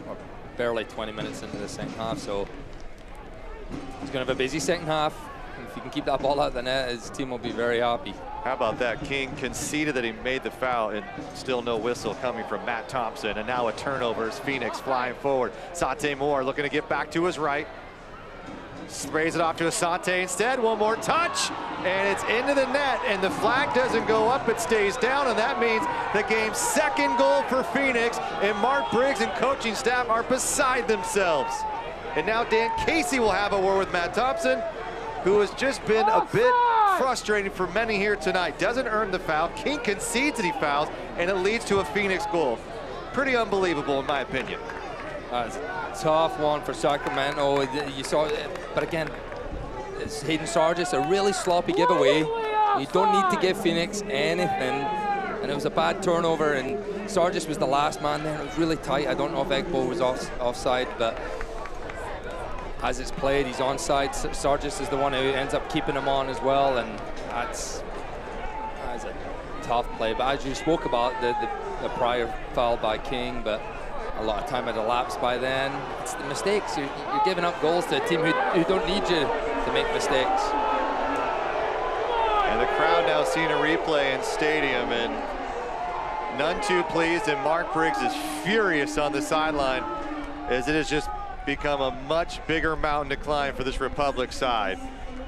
We're barely 20 minutes into the second half, so he's going to have a busy second half. And if he can keep that ball out of the net, his team will be very happy. How about that? King conceded that he made the foul, and still no whistle coming from Matt Thompson. And now a turnover as Phoenix flying forward. Sante Moore looking to get back to his right. Sprays it off to Asante instead. One more touch, and it's into the net, and the flag doesn't go up, it stays down, and that means the game's second goal for Phoenix, and Mark Briggs and coaching staff are beside themselves. And now Dan Casey will have a word with Matt Thompson, who has just been a bit frustrating for many here tonight. Doesn't earn the foul. King concedes that he fouls, and it leads to a Phoenix goal. Pretty unbelievable, in my opinion. That's a tough one for Sacramento. You saw it, but again, it's Hayden Sargis, a really sloppy giveaway. You don't need to give Phoenix anything, and it was a bad turnover, and Sargis was the last man there. It was really tight. I don't know if Egbo was offside, but as it's played, he's onside. Sargis is the one who ends up keeping him on as well, and that's a tough play. But as you spoke about, the prior foul by King, but a lot of time had elapsed by then. It's the mistakes. You're giving up goals to a team who don't need you to make mistakes. And the crowd now seeing a replay in stadium, and none too pleased, and Mark Briggs is furious on the sideline as it has just become a much bigger mountain to climb for this Republic side.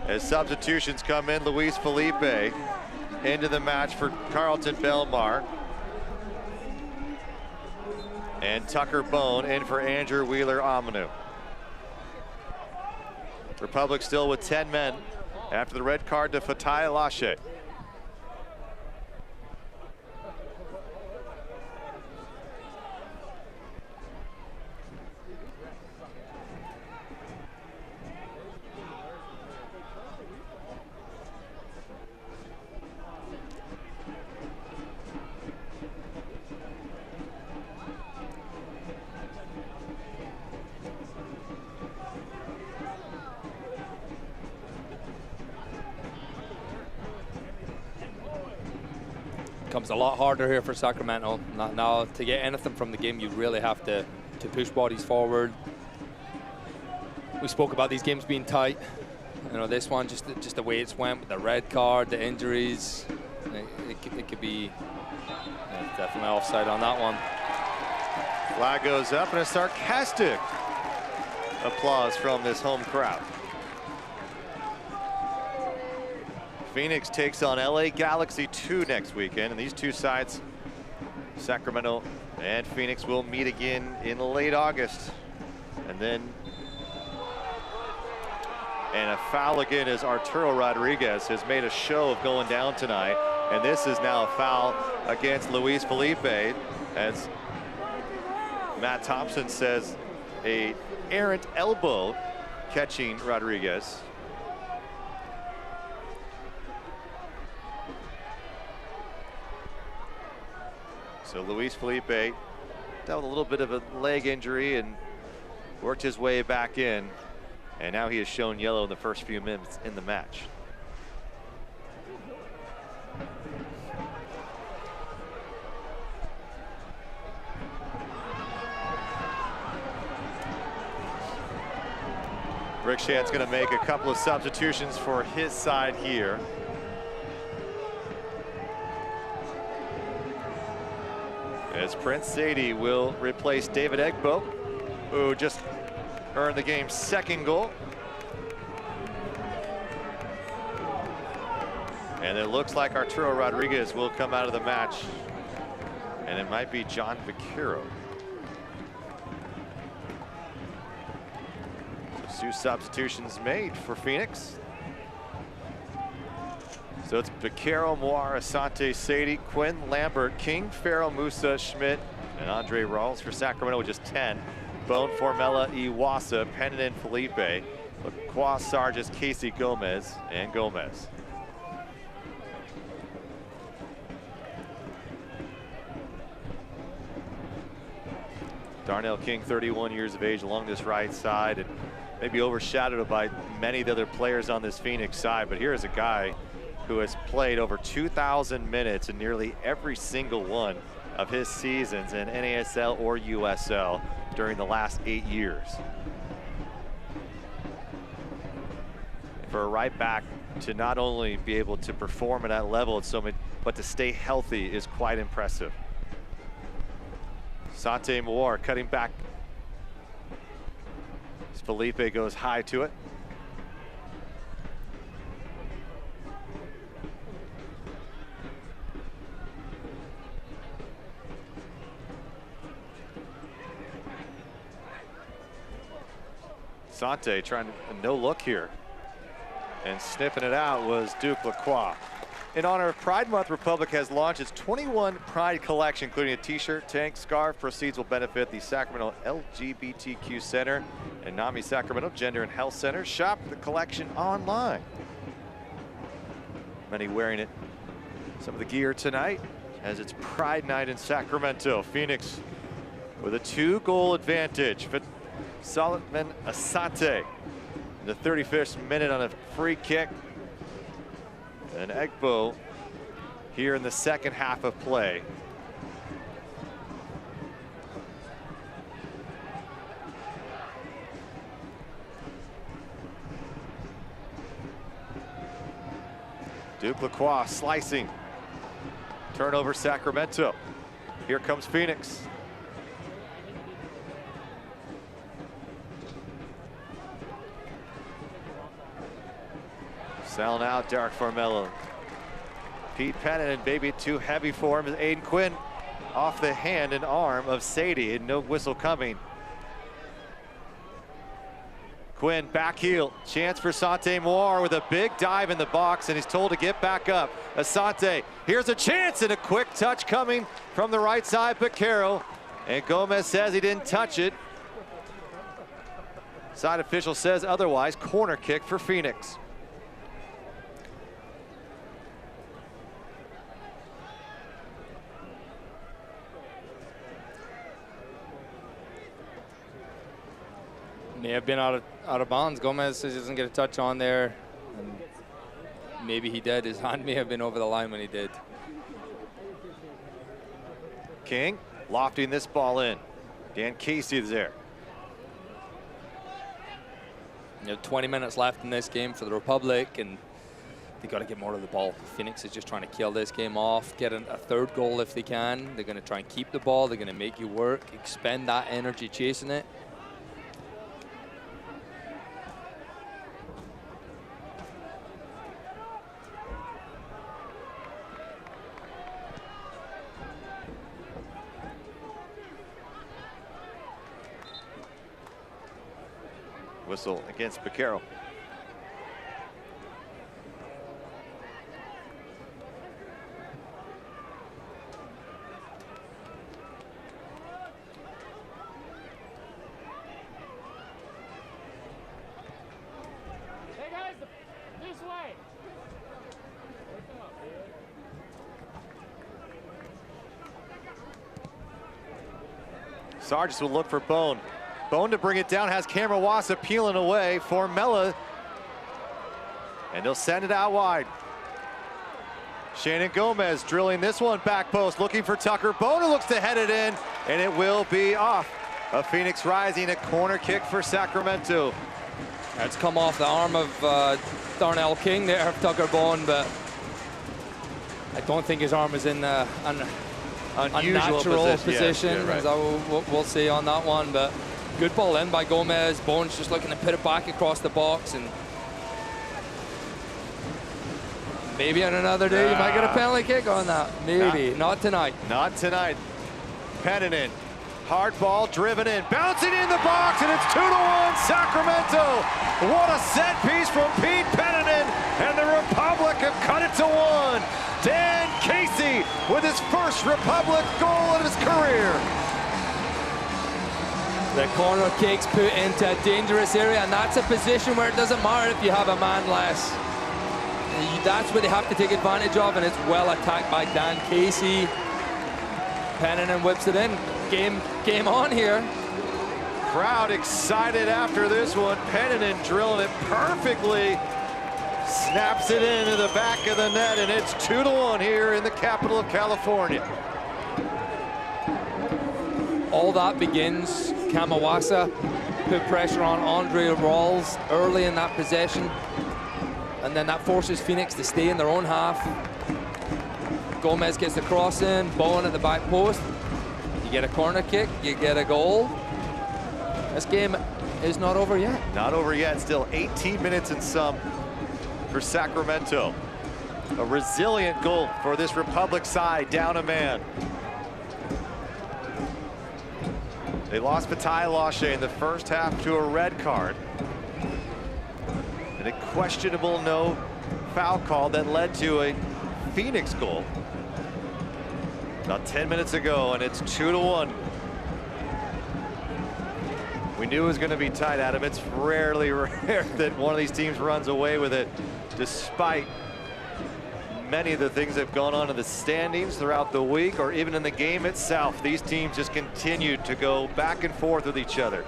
As substitutions come in, Luis Felipe into the match for Carlton Belmar. And Tucker Bone in for Andrew Wheeler-Amanu. Republic still with 10 men after the red card to Fatai Lashe. Becomes a lot harder here for Sacramento. Now to get anything from the game, you really have to push bodies forward. We spoke about these games being tight. You know, this one, just the way it's went with the red card, the injuries, it could be definitely offside on that one. Flag goes up, and a sarcastic applause from this home crowd. Phoenix takes on LA Galaxy 2 next weekend, and these two sides, Sacramento and Phoenix, will meet again in late August. And a foul again as Arturo Rodriguez has made a show of going down tonight, and this is now a foul against Luis Felipe, as Matt Thompson says a errant elbow catching Rodriguez. So Luis Felipe dealt with a little bit of a leg injury and worked his way back in, and now he has shown yellow in the first few minutes in the match. Rick Shad's going to make a couple of substitutions for his side here. As Prince Sadie will replace David Egbo, who just earned the game's second goal. And it looks like Arturo Rodriguez will come out of the match, and it might be John Vaquero. So 2 substitutions made for Phoenix. So it's Vaquero, Moir, Asante, Sadie, Quinn, Lambert, King, Farrell, Musa, Schmidt, and Andre Rawls for Sacramento with just 10. Bone, Formella, Iwasa, Pennon, Felipe, Lacroix, Sargis, Casey, Gomez, and Gomez. Darnell King, 31 years of age, along this right side, and maybe overshadowed by many of the other players on this Phoenix side. But here is a guy who has played over 2,000 minutes in nearly every single one of his seasons in NASL or USL during the last 8 years. For a right back to not only be able to perform at that level but to stay healthy is quite impressive. Sante Moore cutting back. Felipe goes high to it. Sante trying to no look here. And sniffing it out was Duke Lacroix. In honor of Pride Month, Republic has launched its 21 Pride collection, including a t-shirt, tank, scarf. Proceeds will benefit the Sacramento LGBTQ Center and NAMI Sacramento Gender and Health Center. Shop the collection online. Many wearing it. Some of the gear tonight as it's Pride Night in Sacramento. Phoenix with a 2-goal advantage. Solomon Asante in the 35th minute on a free kick. And Egbo here in the second half of play. Duke Lacroix slicing. Turnover Sacramento. Here comes Phoenix. Selling out Derek Formello. Pete Pennon, maybe too heavy for him. Aidan Quinn off the hand and arm of Sadie, and no whistle coming. Quinn back heel, chance for Sante Moir with a big dive in the box, and he's told to get back up. Asante, here's a chance, and a quick touch coming from the right side, Picaro. And Gomez says he didn't touch it. Side official says otherwise. Corner kick for Phoenix. May have been out of bounds. Gomez says he doesn't get a touch on there. And maybe he did. His hand may have been over the line when he did. King lofting this ball in. Dan Casey is there. 20 minutes left in this game for the Republic, and they got to get more of the ball. Phoenix is just trying to kill this game off, get a third goal if they can. They're going to try and keep the ball. They're going to make you work, expend that energy chasing it. Whistle against Picaro. Hey guys, this way. Sargis will look for Bone. Bone to bring it down, has Camerawasa peeling away for Mella. And they'll send it out wide. Shannon Gomez drilling this one back post, looking for Tucker Bone, who looks to head it in, and it will be off. A Phoenix Rising, a corner kick for Sacramento. That's come off the arm of Darnell King there, Tucker Bone, but I don't think his arm is in an unnatural position. Yeah, right. So we'll see on that one, but good ball in by Gomez. Bone's just looking to put it back across the box, and maybe on another day you might get a penalty kick on that. Maybe, not tonight. Not tonight. Pennon, hard ball driven in, bouncing in the box, and it's 2-1 Sacramento. What a set piece from Pete Pennon, and the Republic have cut it to 1. Dan Casey with his first Republic goal of his career. The corner kick's put into a dangerous area, and that's a position where it doesn't matter if you have a man less. That's what they have to take advantage of, and it's well attacked by Dan Casey. Pennon whips it in. Game on here. Crowd excited after this one. Pennon drilling it perfectly. Snaps it into the back of the net, and it's 2-1 here in the capital of California. All that begins. Camerawasa put pressure on Andre Rawls early in that possession, and then that forces Phoenix to stay in their own half. Gomez gets the cross in, Bowen at the back post. You get a corner kick, you get a goal. This game is not over yet. Not over yet, still 18 minutes and some for Sacramento. A resilient goal for this Republic side, down a man. They lost Fatai Lashe in the first half to a red card. And a questionable no foul call that led to a Phoenix goal about 10 minutes ago, and it's 2-1. We knew it was going to be tight, Adam. It's rarely rare that one of these teams runs away with it, despite many of the things that have gone on in the standings throughout the week or even in the game itself. These teams just continue to go back and forth with each other.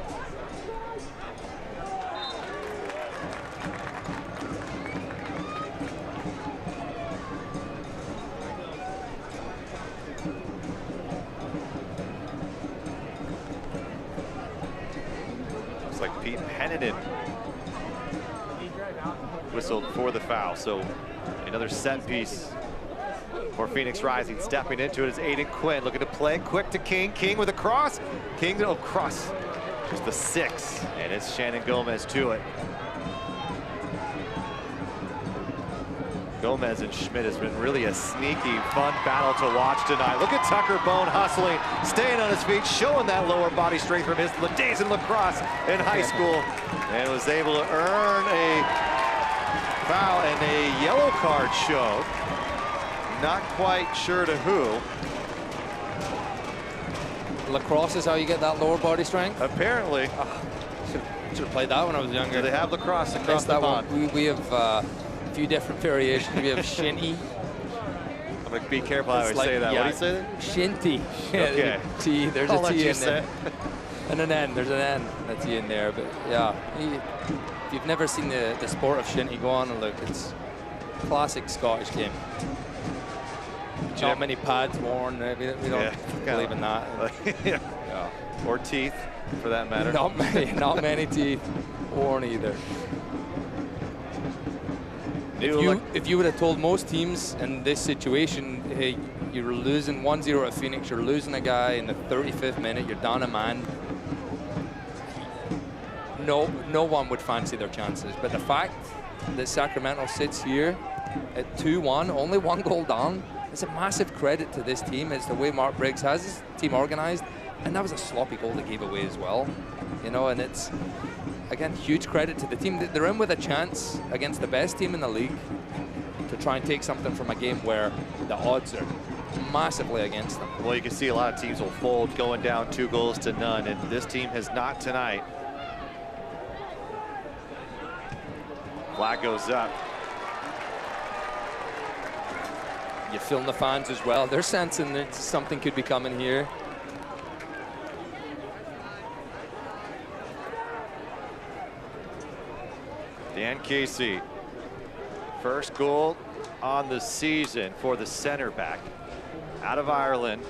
Looks like Pete Penningen whistled for the foul, so another set piece for Phoenix Rising. Stepping into it is Aidan Quinn, looking to play quick to King. King with a cross. King, oh, cross. Just the 6, and it's Shannon Gomez to it. Gomez and Schmidt has been really a sneaky, fun battle to watch tonight. Look at Tucker Bone hustling, staying on his feet, showing that lower body strength from his days in lacrosse in high school, and was able to earn a foul and a yellow card show. Not quite sure to who. Lacrosse is how you get that lower body strength? Apparently. Should have played that when I was younger. Do they have lacrosse across the pond? We have a few different variations. We have shinty. I'm going to be careful how I say that. Yeah, what do you say there? Shinty. Okay. T, there's I'll a T let you in there. And an N, there's an N, a T in there. But yeah, if you've never seen the sport of shinty, go on and look. It's a classic Scottish game. Not many pads worn. We don't believe in that. Yeah. Or teeth, for that matter. Not many teeth worn either. If you would have told most teams in this situation, hey, you're losing 1-0 at Phoenix, you're losing a guy in the 35th minute, you're down a man, no one would fancy their chances. But the fact that Sacramento sits here at 2-1, only 1 goal down, it's a massive credit to this team. It's the way Mark Briggs has his team organized, and that was a sloppy goal they gave away as well. You know, and it's, again, huge credit to the team. They're in with a chance against the best team in the league to try and take something from a game where the odds are massively against them. Well, you can see a lot of teams will fold going down 2-0, and this team has not tonight. Flag goes up. You film the fans as well. They're sensing that something could be coming here. Dan Casey, first goal on the season for the center back. Out of Ireland,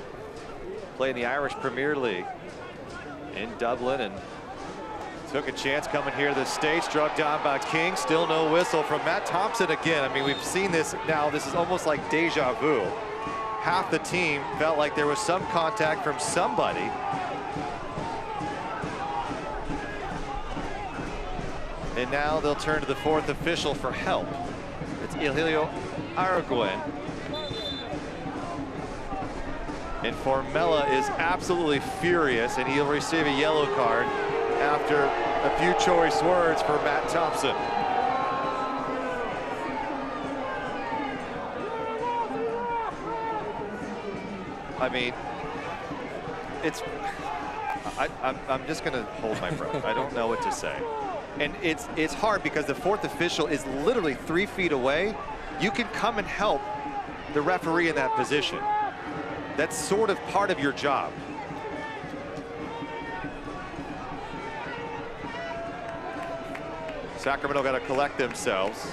playing the Irish Premier League in Dublin, and took a chance coming here to the States, struck down by King. Still no whistle from Matt Thompson again. I mean, we've seen this now. This is almost like deja vu. Half the team felt like there was some contact from somebody. And now they'll turn to the 4th official for help. It's Elio Araguin. And Formella is absolutely furious, and he'll receive a yellow card after a few choice words for Matt Thompson. I mean, it's, I'm just gonna hold my breath. I don't know what to say. And it's hard because the 4th official is literally 3 feet away. You can come and help the referee in that position. That's sort of part of your job. Sacramento got to collect themselves.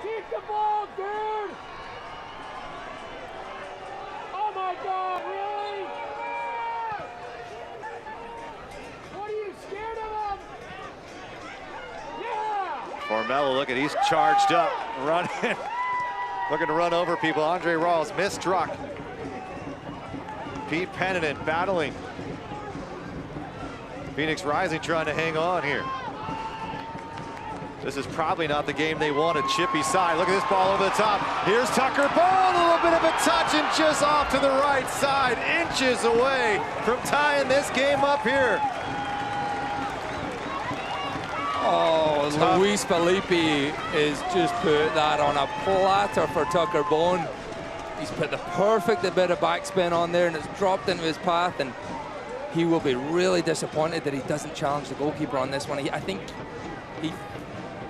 Keep the ball, dude! Oh my God, really? What are you scared of him? Yeah! Formella, look at, he's charged up, running, looking to run over people. Andre Rawls misstruck. Pete Penningen battling Phoenix Rising trying to hang on here. This is probably not the game they wanted. Chippy side. Look at this ball over the top. Here's Tucker Bone. A little bit of a touch and just off to the right side. Inches away from tying this game up here. Oh, Tough. Luis Felipe is just put that on a platter for Tucker Bone. He's put the perfect bit of backspin on there, and it's dropped into his path, and he will be really disappointed that he doesn't challenge the goalkeeper on this one.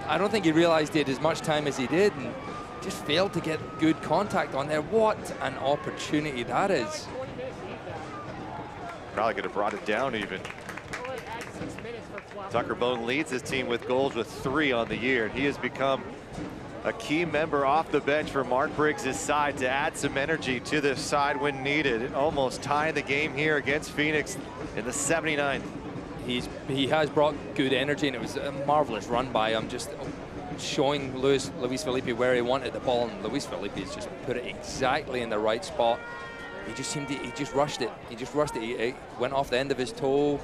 I don't think he realized he had as much time as he did, and just failed to get good contact on there. What an opportunity that is. Probably could have brought it down even. Tucker Bone leads his team with goals with 3 on the year, and he has become a key member off the bench for Mark Briggs' side to add some energy to this side when needed. Almost tying the game here against Phoenix in the 79th. He has brought good energy, and it was a marvelous run by him, just showing Luis Felipe where he wanted the ball, and Luis Felipe has just put it exactly in the right spot. He just rushed it. He just rushed it. He went off the end of his toe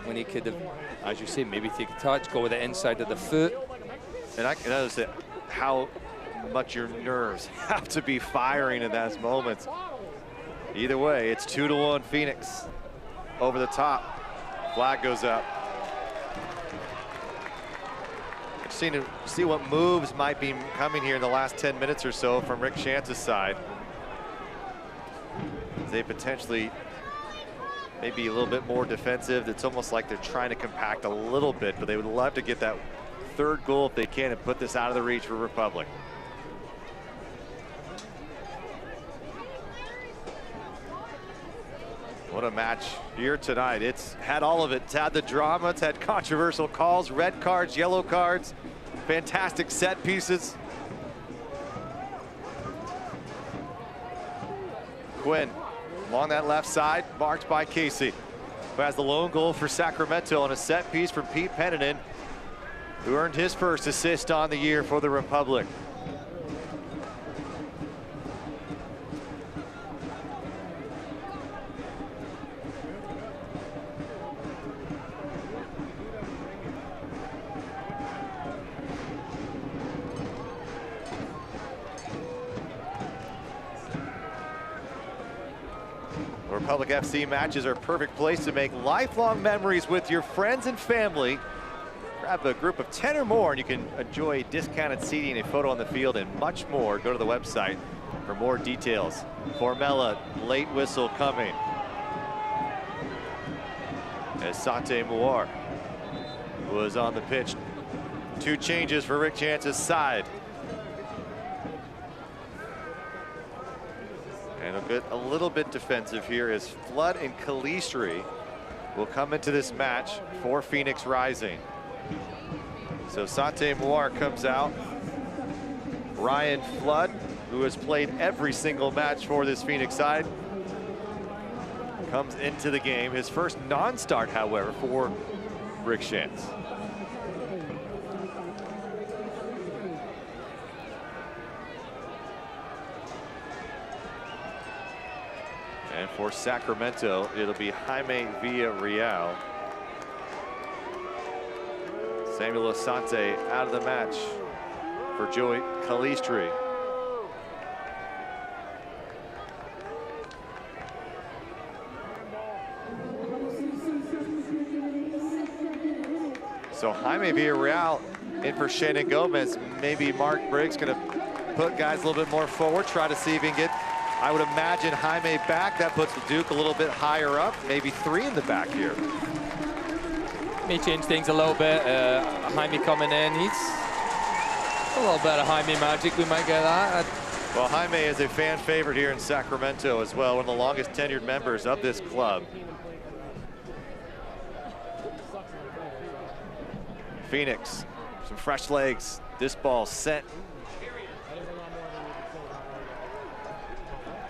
when he could have, as you say, maybe take a touch, go with the inside of the foot. And I can notice how much your nerves have to be firing in those moments. Either way, it's 2-1 Phoenix over the top. Flag goes up. Interesting to see what moves might be coming here in the last 10 minutes or so from Rick Chance's side. They potentially maybe a little bit more defensive. It's almost like they're trying to compact a little bit, but they would love to get that 3rd goal if they can and put this out of the reach for Republic. What a match here tonight. It's had all of it. It's had the drama, it's had controversial calls, red cards, yellow cards, fantastic set pieces. Quinn along that left side, marked by Casey, who has the lone goal for Sacramento on a set piece from Pete Pennanen, who earned his first assist on the year for the Republic. Republic FC matches are a perfect place to make lifelong memories with your friends and family. Grab a group of 10 or more and you can enjoy discounted seating, a photo on the field, and much more. Go to the website for more details. Formella, late whistle coming. As Sante Mouar was on the pitch. 2 changes for Rick Chance's side. And a little bit defensive here as Flood and Calistri will come into this match for Phoenix Rising. So Sante Mouar comes out. Ryan Flood, who has played every single match for this Phoenix side, comes into the game. His first non-start, however, for Rick Chance. And for Sacramento, it'll be Jaime Villarreal. Samuel Asante out of the match for Joey Calistri. So Jaime Villarreal in for Shannon Gomez. Maybe Mark Briggs gonna put guys a little bit more forward, try to see if he can get, I would imagine, Jaime back. That puts Duke a little bit higher up, maybe 3 in the back here. May change things a little bit. Jaime coming in, he's a little bit of Jaime magic. We might get that. Well, Jaime is a fan favorite here in Sacramento as well, one of the longest tenured members of this club. Phoenix, some fresh legs. This ball sent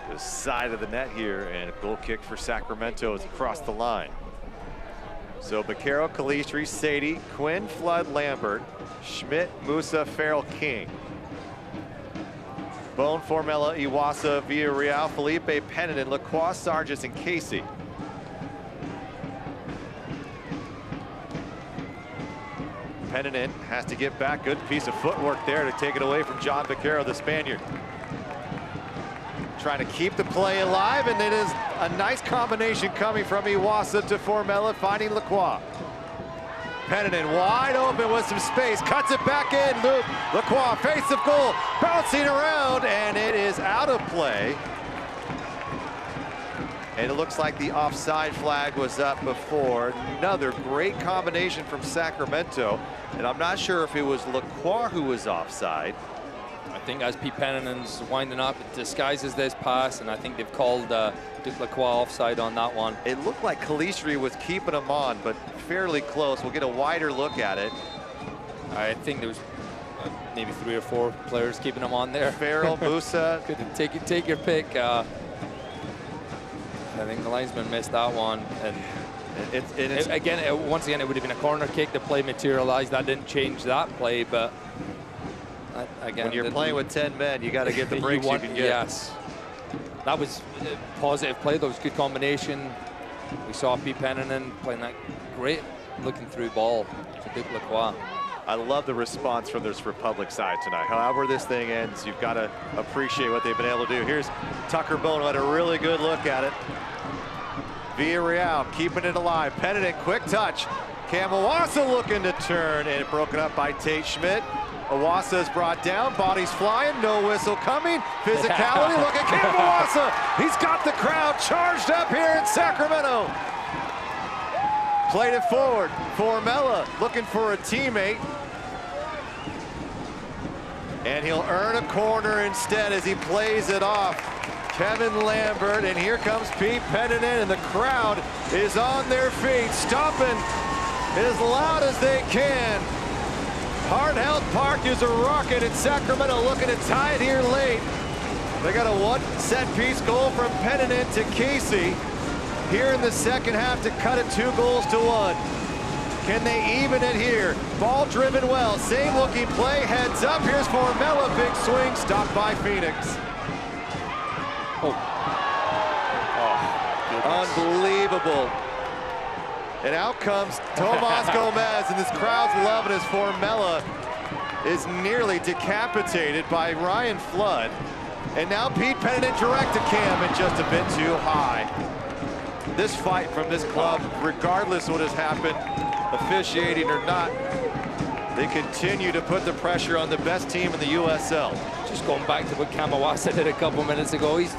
to the side of the net here, and a goal kick for Sacramento is across the line. So Baquero, Calistri, Sadie, Quinn, Flood, Lambert, Schmidt, Musa, Farrell, King. Bone, Formella, Iwasa, Villarreal, Felipe, Pennanen, Lacroix, Sargis, and Casey. Penninan has to get back. Good piece of footwork there to take it away from John Vaquero, the Spaniard. Trying to keep the play alive, and it is a nice combination coming from Iwasa to Formella, finding Lacroix. Penninan wide open with some space, cuts it back in, loop. Lacroix, face of goal, bouncing around, and it is out of play. And it looks like the offside flag was up before. Another great combination from Sacramento. And I'm not sure if it was Lacroix who was offside. I think as Pete Penninen's winding up, it disguises this pass, and I think they've called Duke Lacroix offside on that one. It looked like Calistri was keeping him on, but fairly close. We'll get a wider look at it. I think there was maybe 3 or 4 players keeping him on there. Farrell, Busa. Take your pick. I think the linesman missed that one, and once again, it would have been a corner kick. The play materialized. That didn't change that play, but again, when you're playing with 10 men, you got to get the breaks you can get. Yes, that was a positive play. That was a good combination. We saw Pete Penninan playing that great looking through ball to Duke Lacroix. I love the response from this Republic side tonight. However this thing ends, you've got to appreciate what they've been able to do. Here's Tucker Bono, had a really good look at it. Villarreal keeping it alive. Penninan, quick touch. Cam Iwasa looking to turn, and it broken up by Tate Schmidt. Iwasa is brought down, bodies flying, no whistle coming. Physicality, look at Cam Iwasa. He's got the crowd charged up here in Sacramento. Played it forward. Formella looking for a teammate. And he'll earn a corner instead as he plays it off. Kevin Lambert, and here comes Pete Penninan, and the crowd is on their feet, stomping as loud as they can. Hard Health Park is a rocket in Sacramento, looking to tie it here late. They got a 1 set-piece goal from Penninan to Casey here in the second half to cut it 2-1. Can they even it here? Ball driven well, same looking play, heads up, here's Formella, big swing, stopped by Phoenix. Unbelievable. And out comes Tomas Gomez, and this crowd's loving as Formella is nearly decapitated by Ryan Flood. And now Pete Penninan direct to Cam, and just a bit too high. This fight from this club, regardless of what has happened, officiating or not, they continue to put the pressure on the best team in the USL. Just going back to what Cam Iwasa did a couple minutes ago, he's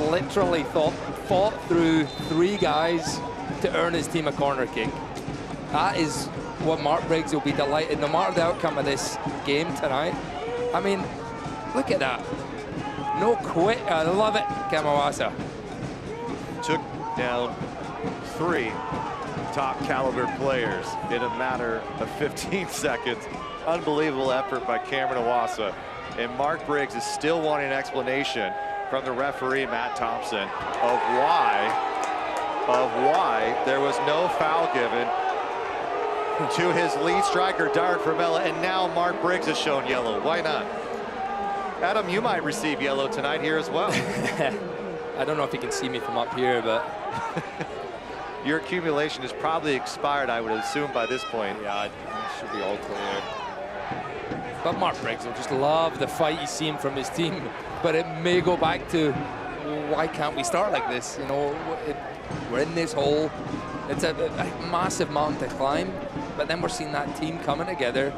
literally fought through 3 guys to earn his team a corner kick. That is what Mark Briggs will be delighted, no matter the outcome of this game tonight. I mean, look at that. No quit. I love it, Cam Iwasa. Took down 3 top caliber players in a matter of 15 seconds. Unbelievable effort by Cameron Iwasa. And Mark Briggs is still wanting an explanation from the referee, Matt Thompson, of why there was no foul given to his lead striker, Darren Formella, and now Mark Briggs has shown yellow. Why not? Adam, you might receive yellow tonight here as well. I don't know if you can see me from up here, but your accumulation is probably expired, I would assume, by this point. Yeah, it should be all clear. But Mark Briggs will just love the fight he's seen from his team. But it may go back to, why can't we start like this? You know, we're in this hole. It's a massive mountain to climb. But then we're seeing that team coming together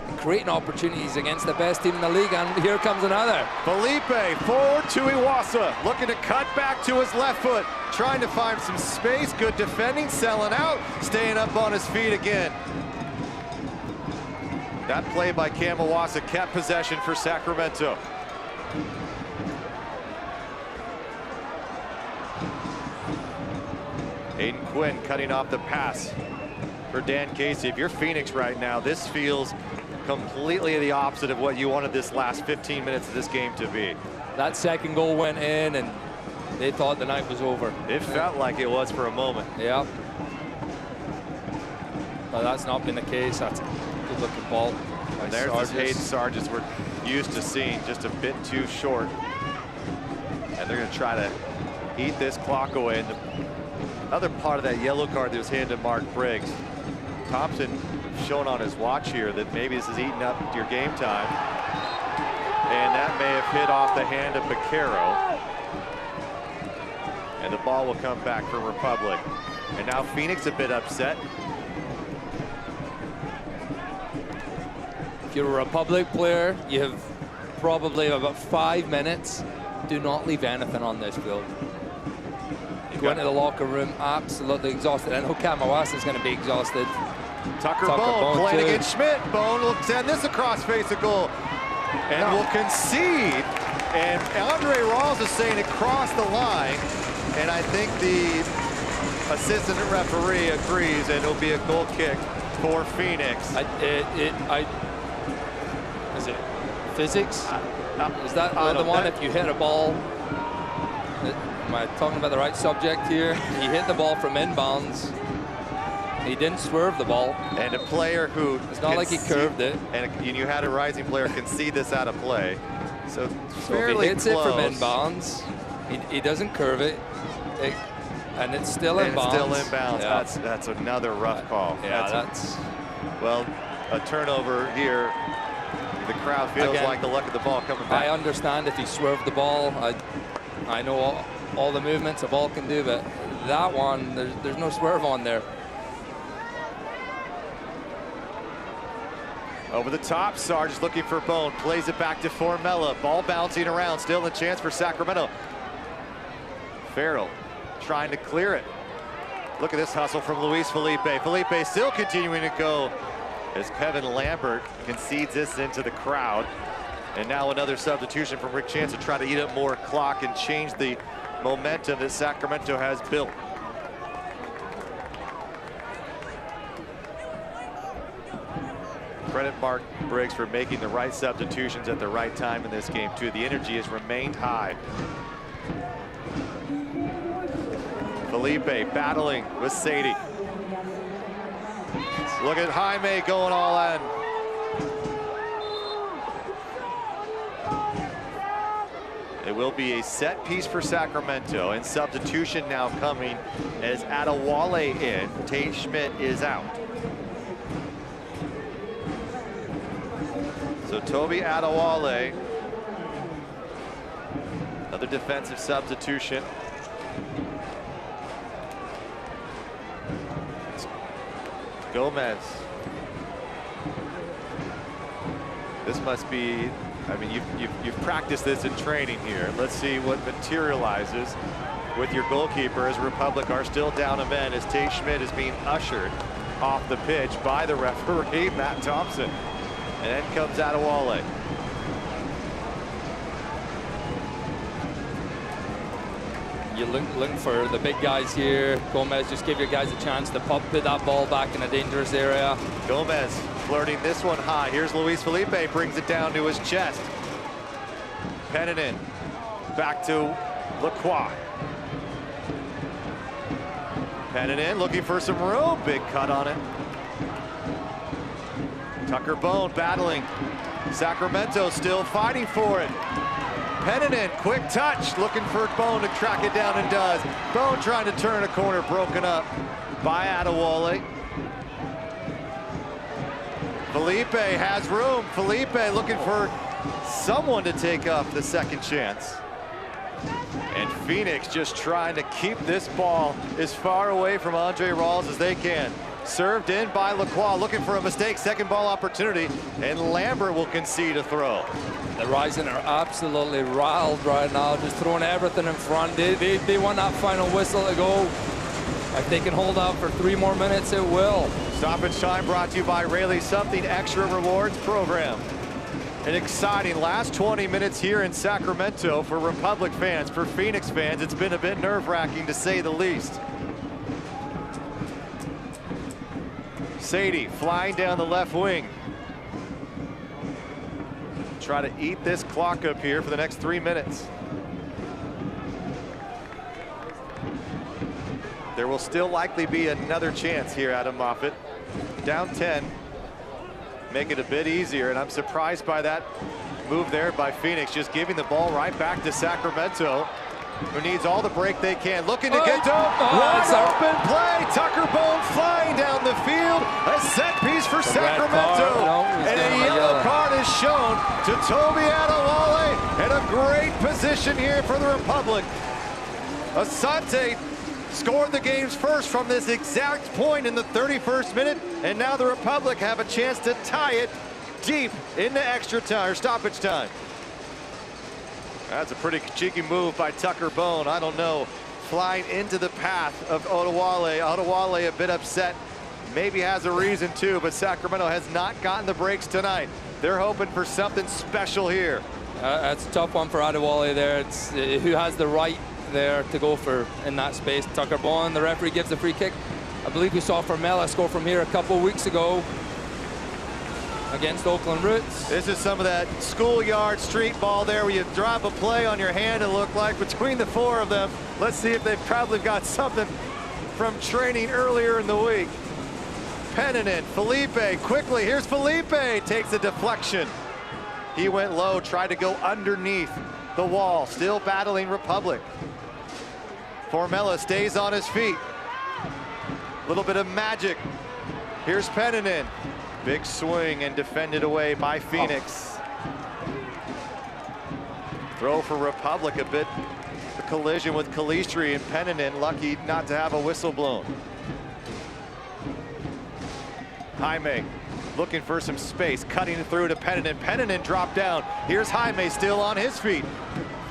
and creating opportunities against the best team in the league. And here comes another. Felipe forward to Iwasa, looking to cut back to his left foot, trying to find some space. Good defending, selling out, staying up on his feet again. That play by Cam Iwasa kept possession for Sacramento. Aidan Quinn cutting off the pass for Dan Casey. If you're Phoenix right now, this feels completely the opposite of what you wanted this last 15 minutes of this game to be. That second goal went in, and they thought the night was over. It felt like it was for a moment. Yeah. But that's not been the case. That's a good looking ball. And there's the Hayden Sargis we're used to seeing, just a bit too short. And they're going to try to eat this clock away. And the other part of that yellow card that was handed to Mark Briggs, Thompson showing on his watch here that maybe this is eating up your game time. And that may have hit off the hand of Baquero. And the ball will come back for Republic. And now Phoenix a bit upset. If you're a Republic player, you have probably about 5 minutes. Do not leave anything on this field. Go into the locker room absolutely exhausted. I know Kamawasa is going to be exhausted. Tucker Bone playing too. against Schmidt. Bone will send this across face of goal and will concede. And Andre Rawls is saying it crossed the line. And I think the assistant referee agrees, and it'll be a goal kick for Phoenix. Is it physics? Is that the one if you hit a ball? Am I talking about the right subject here? He hit the ball from inbounds. He didn't swerve the ball. And a player who... It's not like he curved it. And you had a rising player concede this out of play. So if he hits close. it from inbounds, he doesn't curve it. And it's still inbounds. It's still inbounds. Yeah. That's another rough call. Yeah, that's... Well, a turnover here. The crowd feels Again, like the luck of the ball coming back. I understand if he swerved the ball. I know all the movements a ball can do, but that one, there's no swerve on there. Over the top, Sarge is looking for Bone. Plays it back to Formella. Ball bouncing around. Still a chance for Sacramento. Farrell trying to clear it. Look at this hustle from Luis Felipe. Felipe still continuing to go as Kevin Lambert concedes this into the crowd. And now another substitution from Rick Chance to try to eat up more clock and change the momentum that Sacramento has built. Credit Mark Briggs for making the right substitutions at the right time in this game too. The energy has remained high. Felipe battling with Sadie. Look at Jaime going all in. It will be a set piece for Sacramento, and substitution now coming as Adewale in. Tate Schmidt is out. So Toby Adewale, another defensive substitution. Gomez. This must be, I mean, you've practiced this in training here. Let's see what materializes with your goalkeeper as Republic are still down a man as Tate Schmidt is being ushered off the pitch by the referee, Matt Thompson. And then comes Adewale. You look for the big guys here. Gomez, just give your guys a chance to put that ball back in a dangerous area. Gomez flirting this one high. Here's Luis Felipe, brings it down to his chest. Penningen back to Lacroix. Penningen looking for some room. Big cut on it. Tucker Bone battling. Sacramento still fighting for it. Penningen, quick touch, looking for Bone to track it down and does. Bone trying to turn a corner, broken up by Adewale. Felipe has room. Felipe looking for someone to take up the second chance. And Phoenix just trying to keep this ball as far away from Andre Rawls as they can. Served in by Lacroix, looking for a mistake, second ball opportunity, and Lambert will concede a throw. The Rising are absolutely riled right now, just throwing everything in front. They want that final whistle to go. If they can hold out for 3 more minutes, it will. Stoppage time brought to you by Rayleigh's Something Extra Rewards program. An exciting last 20 minutes here in Sacramento for Republic fans. For Phoenix fans, it's been a bit nerve-wracking to say the least. Sadie flying down the left wing. Try to eat this clock up here for the next 3 minutes. There will still likely be another chance here, Adam Moffat. Down 10. Make it a bit easier, and I'm surprised by that move there by Phoenix, just giving the ball right back to Sacramento, who needs all the break they can. Looking to get to one open play. Tucker Bone flying down the field. A set piece for Sacramento. And a yellow card is shown to Toby Adewale. And a great position here for the Republic. Asante scored the game's first from this exact point in the 31st minute. And now the Republic have a chance to tie it deep into extra time, or stoppage time. That's a pretty cheeky move by Tucker Bone. I don't know. Flying into the path of Adewale. Adewale a bit upset. Maybe has a reason to, but Sacramento has not gotten the breaks tonight. They're hoping for something special here. That's a tough one for Adewale there. It's who has the right there to go for in that space. Tucker Bone, the referee gives the free kick. I believe we saw Formella score from here a couple weeks ago against Oakland Roots. This is some of that schoolyard street ball there where you drop a play on your hand, it looked like, between the four of them. Let's see if they've probably got something from training earlier in the week. Peninen, Felipe, quickly, here's Felipe, takes a deflection. He went low, tried to go underneath the wall, still battling Republic. Formella stays on his feet. A little bit of magic. Here's Peninen. Big swing and defended away by Phoenix. Throw for Republic a bit. The collision with Calistri and Peninen, lucky not to have a whistle blown. Jaime looking for some space, cutting it through to Peninen. Peninen dropped down. Here's Jaime still on his feet.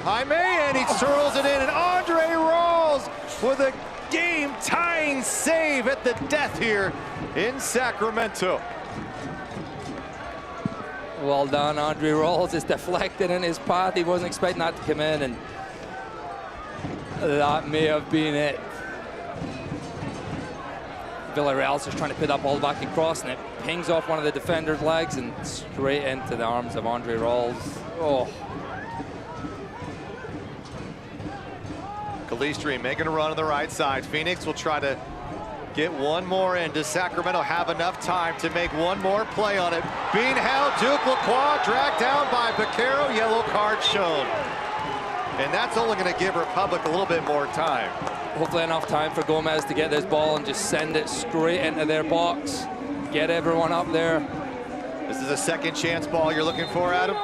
Jaime, and he swirls it in, and Andre Rawls with a game-tying save at the death here in Sacramento. Well done, Andre Rawls is deflected in his path. He wasn't expecting that to come in, and that may have been it. Villarreal's just trying to put that ball back across, and it pings off one of the defender's legs and straight into the arms of Andre Rawls. Oh. Calistri making a run on the right side. Phoenix will try to get one more in. Does Sacramento have enough time to make one more play on it? Being held, Duke Lacroix dragged down by Baquero, yellow card shown. And that's only going to give Republic a little bit more time. Hopefully enough time for Gomez to get this ball and just send it straight into their box. Get everyone up there. This is a second chance ball you're looking for, Adam?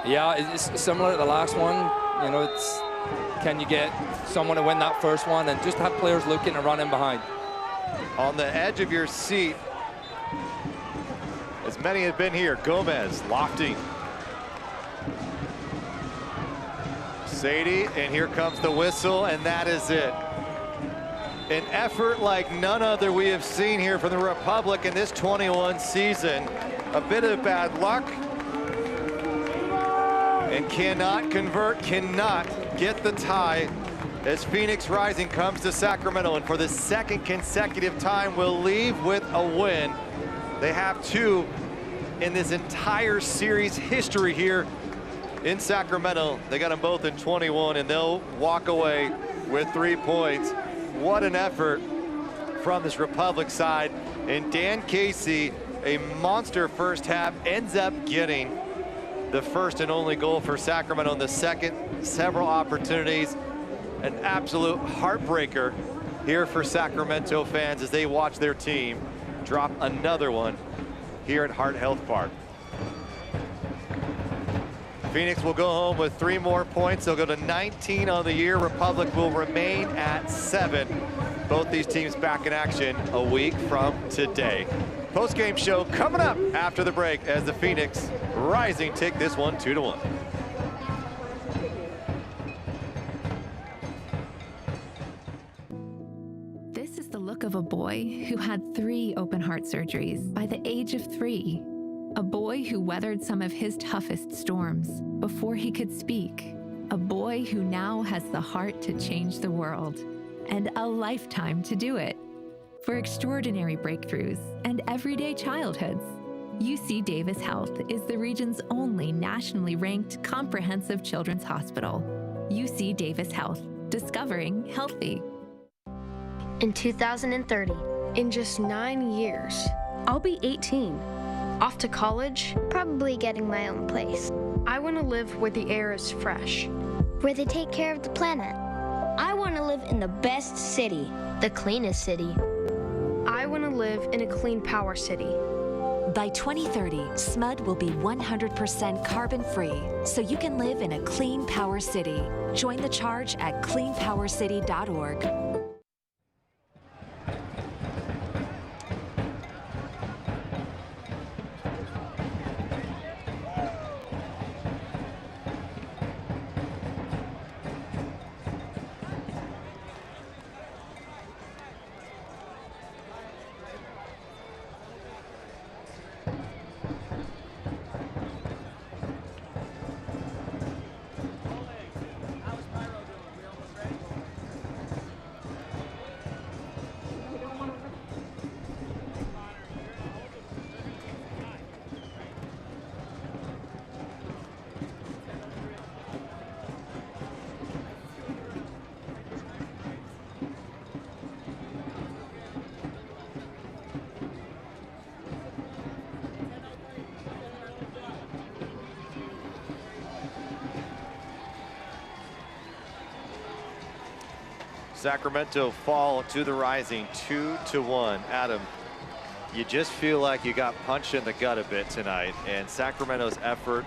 Yeah, it's similar to the last one. You know, it's can you get someone to win that first one and just have players looking to run in behind. On the edge of your seat, as many have been here, Gomez lofting. Sadie, and here comes the whistle, and that is it. An effort like none other we have seen here from the Republic in this 21 season. A bit of bad luck, and cannot convert, cannot get the tie as Phoenix Rising comes to Sacramento, and for the second consecutive time will leave with a win. They have two in this entire series history here in Sacramento. They got them both in 21, and they'll walk away with 3 points. What an effort from this Republic side. And Dan Casey, a monster first half, ends up getting the first and only goal for Sacramento in the second. Several opportunities. An absolute heartbreaker here for Sacramento fans as they watch their team drop another one here at Hart Health Park. Phoenix will go home with 3 more points. They'll go to 19 on the year. Republic will remain at 7. Both these teams back in action a week from today. Post-game show coming up after the break as the Phoenix Rising take this one 2-1. This is the look of a boy who had 3 open heart surgeries by the age of 3. A boy who weathered some of his toughest storms before he could speak. A boy who now has the heart to change the world and a lifetime to do it. For extraordinary breakthroughs and everyday childhoods, UC Davis Health is the region's only nationally ranked comprehensive children's hospital. UC Davis Health, discovering healthy. In 2030, in just 9 years, I'll be 18. Off to college, Probably getting my own place. I want to live where the air is fresh. Where they take care of the planet. I want to live in the best city. The cleanest city. I want to live in a clean power city. By 2030, SMUD will be 100% carbon-free, so you can live in a clean power city. Join the charge at cleanpowercity.org. Sacramento fall to the Rising 2-1. Adam, you just feel like you got punched in the gut a bit tonight, and Sacramento's effort,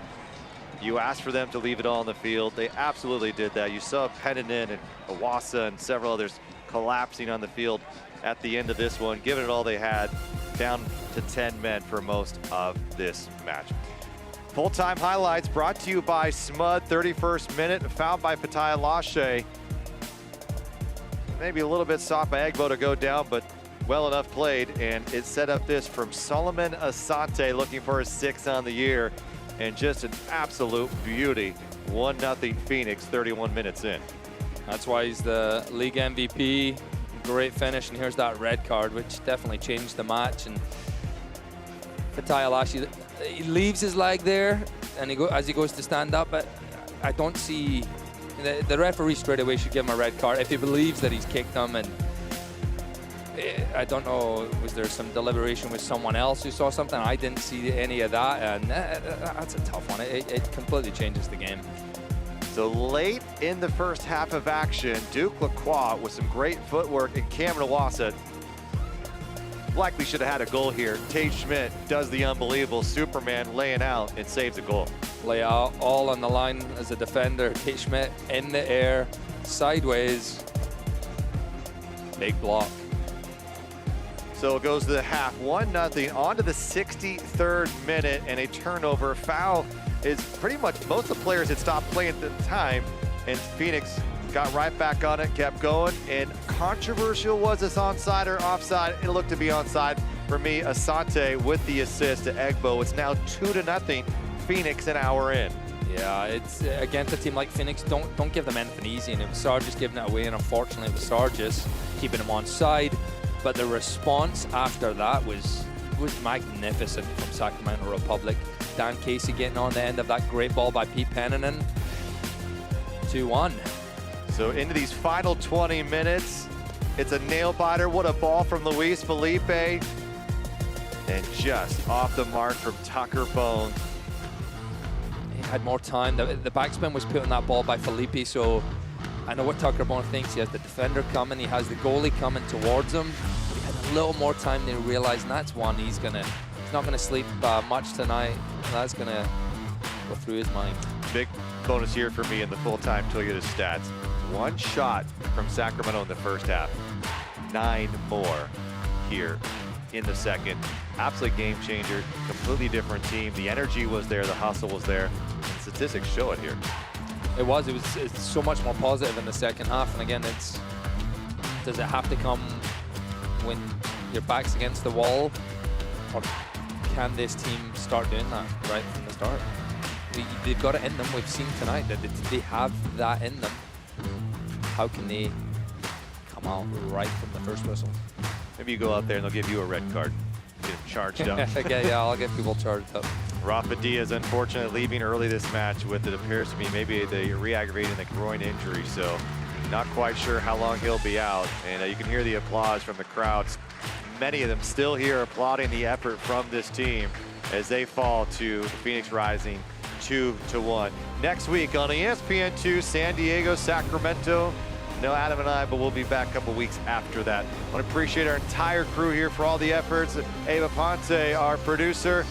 you asked for them to leave it all on the field. They absolutely did that. You saw Penninen and Awasa and several others collapsing on the field at the end of this one, giving it all they had, down to 10 men for most of this match. Full-time highlights brought to you by SMUD. 31st minute, fouled by Fatai Lashe. Maybe a little bit soft by Egbo to go down, but well enough played, and it set up this from Solomon Asante, looking for his 6th on the year, and just an absolute beauty. 1-0 Phoenix, 31 minutes in. That's why he's the league MVP. Great finish, and here's that red card, which definitely changed the match. And Fatai Lashe, he leaves his leg there, and as he goes to stand up, but I don't see. The referee straight away should give him a red card if he believes that he's kicked him. And I don't know, was there some deliberation with someone else who saw something? I didn't see any of that, and that's a tough one. It completely changes the game. So late in the first half of action, Duke Lacroix with some great footwork, and Cameron Awasa likely should have had a goal here. Tate Schmidt does the unbelievable Superman, laying out and saves a goal. Lay out all on the line as a defender. Tate Schmidt in the air, sideways, big block. So it goes to the half, 1-0, on to the 63rd minute, and a turnover. Foul is pretty much, most of the players had stopped playing at the time, and Phoenix got right back on it, kept going, and controversial was this onside or offside. It looked to be onside for me. Asante with the assist to Egbo. It's now 2-0, Phoenix an hour in. Yeah, it's against a team like Phoenix, don't give them anything easy, and it was Sargis giving it away, and unfortunately it was Sargis keeping him on side. But the response after that was magnificent from Sacramento Republic. Dan Casey getting on the end of that great ball by Pete Penninen. 2-1. So into these final 20 minutes, it's a nail biter. What a ball from Luis Felipe. And just off the mark from Tucker Bone. He had more time. The backspin was put on that ball by Felipe, so I know what Tucker Bone thinks. He has the defender coming, he has the goalie coming towards him. He had a little more time to realize, and that's one he's not gonna sleep much tonight. That's gonna go through his mind. Big bonus here for me in the full-time Toyota stats. 1 shot from Sacramento in the first half, 9 more here in the second. Absolute game changer, completely different team. The energy was there, the hustle was there, and statistics show it here. It's so much more positive in the second half, and again, does it have to come when your back's against the wall, or can this team start doing that right from the start? They've got it in them. We've seen tonight that they have that in them. How can they come out right from the first whistle? Maybe you go out there and they'll give you a red card. Get him charged up. Okay, yeah, I'll get people charged up. Rafa Diaz, unfortunately, leaving early this match with it appears to be maybe the re-aggravating the groin injury, so not quite sure how long he'll be out. And you can hear the applause from the crowds. Many of them still here applauding the effort from this team as they fall to the Phoenix Rising 2-1. Next week on ESPN2, San Diego, Sacramento, No Adam and I, but we'll be back a couple weeks after that. I want to appreciate our entire crew here for all the efforts. Ava Ponce, our producer.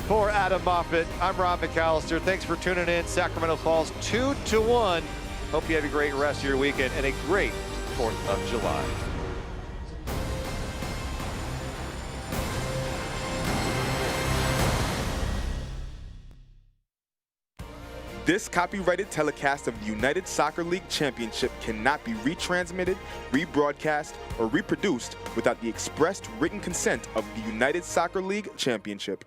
For Adam Moffett, I'm Rob McAllister. Thanks for tuning in. Sacramento falls 2-1. Hope you have a great rest of your weekend and a great 4th of July. This copyrighted telecast of the United Soccer League Championship cannot be retransmitted, rebroadcast, or reproduced without the expressed written consent of the United Soccer League Championship.